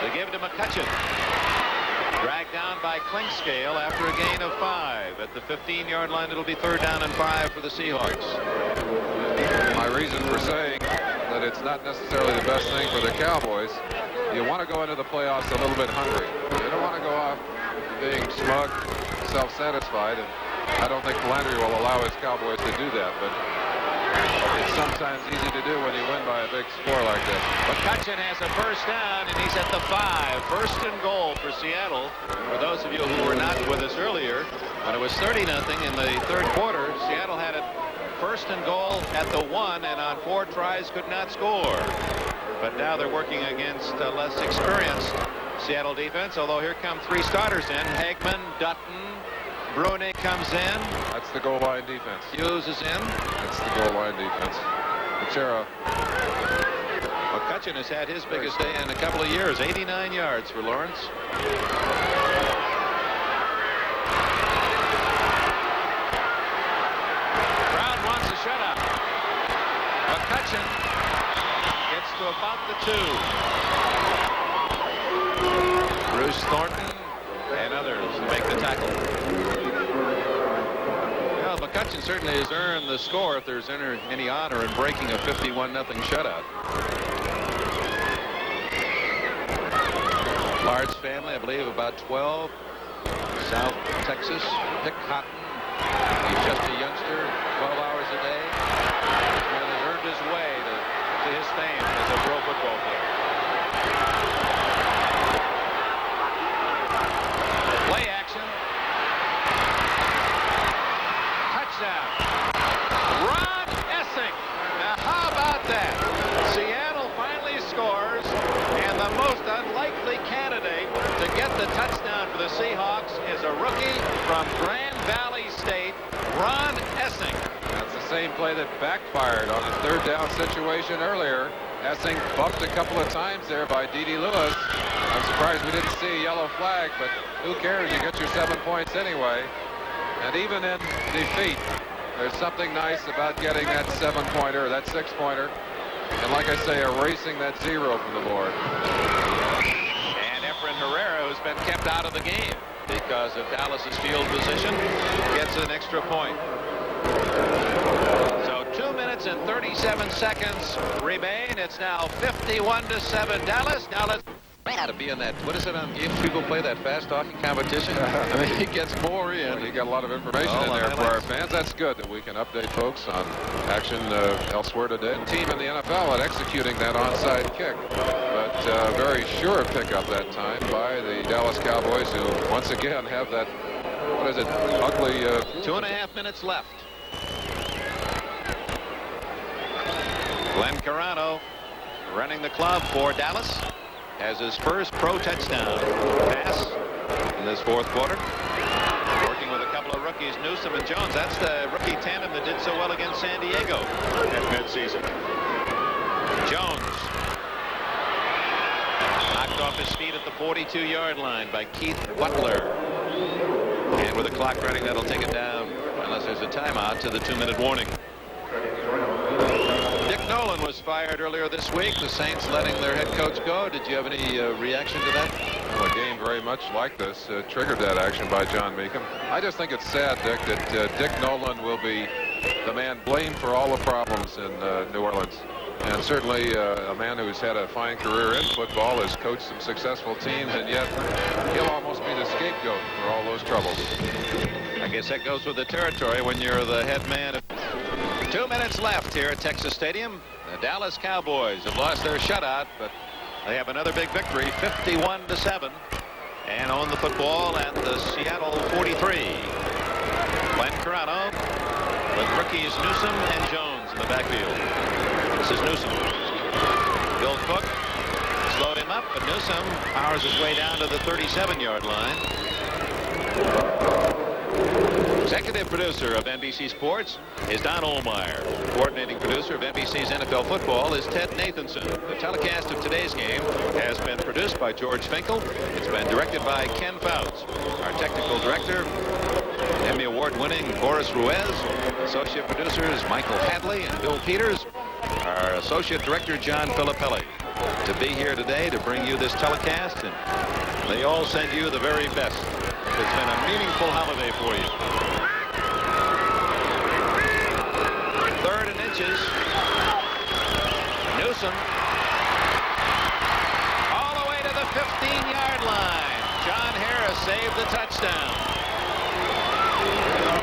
They give it to McCutcheon. Dragged down by Clinkscale after a gain of 5. At the 15-yard line, it'll be 3rd down and 5 for the Seahawks. My reason for saying that it's not necessarily the best thing for the Cowboys, you want to go into the playoffs a little bit hungry. You don't want to go off being smug, self-satisfied, and I don't think Landry will allow his Cowboys to do that, but it's sometimes easy to do when you win by a big score like this. McCutcheon has a first down, and he's at the 5. 1st and goal for Seattle. For those of you who were not with us earlier, when it was 30-0 in the 3rd quarter, Seattle had it 1st and goal at the 1, and on 4 tries could not score. But now they're working against a less experienced Seattle defense, although here come 3 starters in. Hagman, Dutton, Brune comes in. That's the goal line defense. Hughes is in. That's the goal line defense. Pachero. McCutcheon has had his biggest day in a couple of years. 89 yards for Lawrence. Brown wants a shutout. McCutcheon gets to about the 2. Bruce Thornton and others make the tackle. Well, McCutcheon certainly has earned the score if there's any honor in breaking a 51-0 shutout. Large family, I believe about 12. South Texas. Pick cotton. He's just a youngster, 12 hours a day. This man has earned his way to his fame as a pro football player. Play action. Touchdown. Ron Essing. Now how about that? Seattle finally scores, and the most unlikely candidate to get the touchdown for the Seahawks is a rookie from Grand Valley State, Ron Essing. That's the same play that backfired on a 3rd down situation earlier. Essing bumped a couple of times there by D.D. Lewis. I'm surprised we didn't see a yellow flag, but who cares? You get your 7 points anyway. And even in defeat, there's something nice about getting that 7-pointer, that 6-pointer, and like I say, erasing that 0 from the board. And Efren Herrera, who's been kept out of the game because of Dallas's field position, gets an extra point. So 2 minutes and 37 seconds remain. It's now 51-7 Dallas. Now let's to be in that, what is it on games people play, that fast talking competition? I mean, he gets more in. Well, you got a lot of information in there for our fans. That's good that we can update folks on action elsewhere today. Team in the NFL at executing that onside kick, but very sure pickup that time by the Dallas Cowboys, who once again have that, what is it, ugly 2.5 minutes left. Glenn Carano running the club for Dallas. Has his first pro touchdown pass in this 4th quarter. Working with a couple of rookies, Newsome and Jones. That's the rookie tandem that did so well against San Diego at midseason. Jones knocked off his feet at the 42-yard line by Keith Butler. And with the clock running, that'll take it down, unless there's a timeout, to the 2-minute warning. Dick Nolan was fired earlier this week. The Saints letting their head coach go. Did you have any reaction to that? Well, a game very much like this triggered that action by John Meekum. I just think it's sad, Dick, that Dick Nolan will be the man blamed for all the problems in New Orleans. And certainly a man who's had a fine career in football, has coached some successful teams, and yet he'll almost be the scapegoat for all those troubles. I guess that goes with the territory when you're the head man. 2 minutes left here at Texas Stadium. The Dallas Cowboys have lost their shutout, but they have another big victory, 51-7, and own the football at the Seattle 43. Glenn Corrado with rookies Newsom and Jones in the backfield. This is Newsom. Bill Cook slowed him up, but Newsom powers his way down to the 37-yard line. Executive producer of NBC Sports is Don Ohlmeyer. Coordinating producer of NBC's NFL Football is Ted Nathanson. The telecast of today's game has been produced by George Finkel. It's been directed by Ken Fouts. Our technical director, Emmy Award-winning Boris Ruiz. Associate producers Michael Hadley and Bill Peters. Our associate director, John Filippelli. To be here today to bring you this telecast, and they all send you the very best. It's been a meaningful holiday for you. 3rd and inches. Newsom. All the way to the 15-yard line. John Harris saved the touchdown.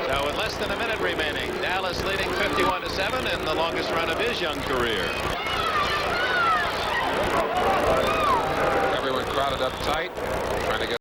So with less than a minute remaining, Dallas leading 51-7 in the longest run of his young career. Everyone crowded up tight, trying to get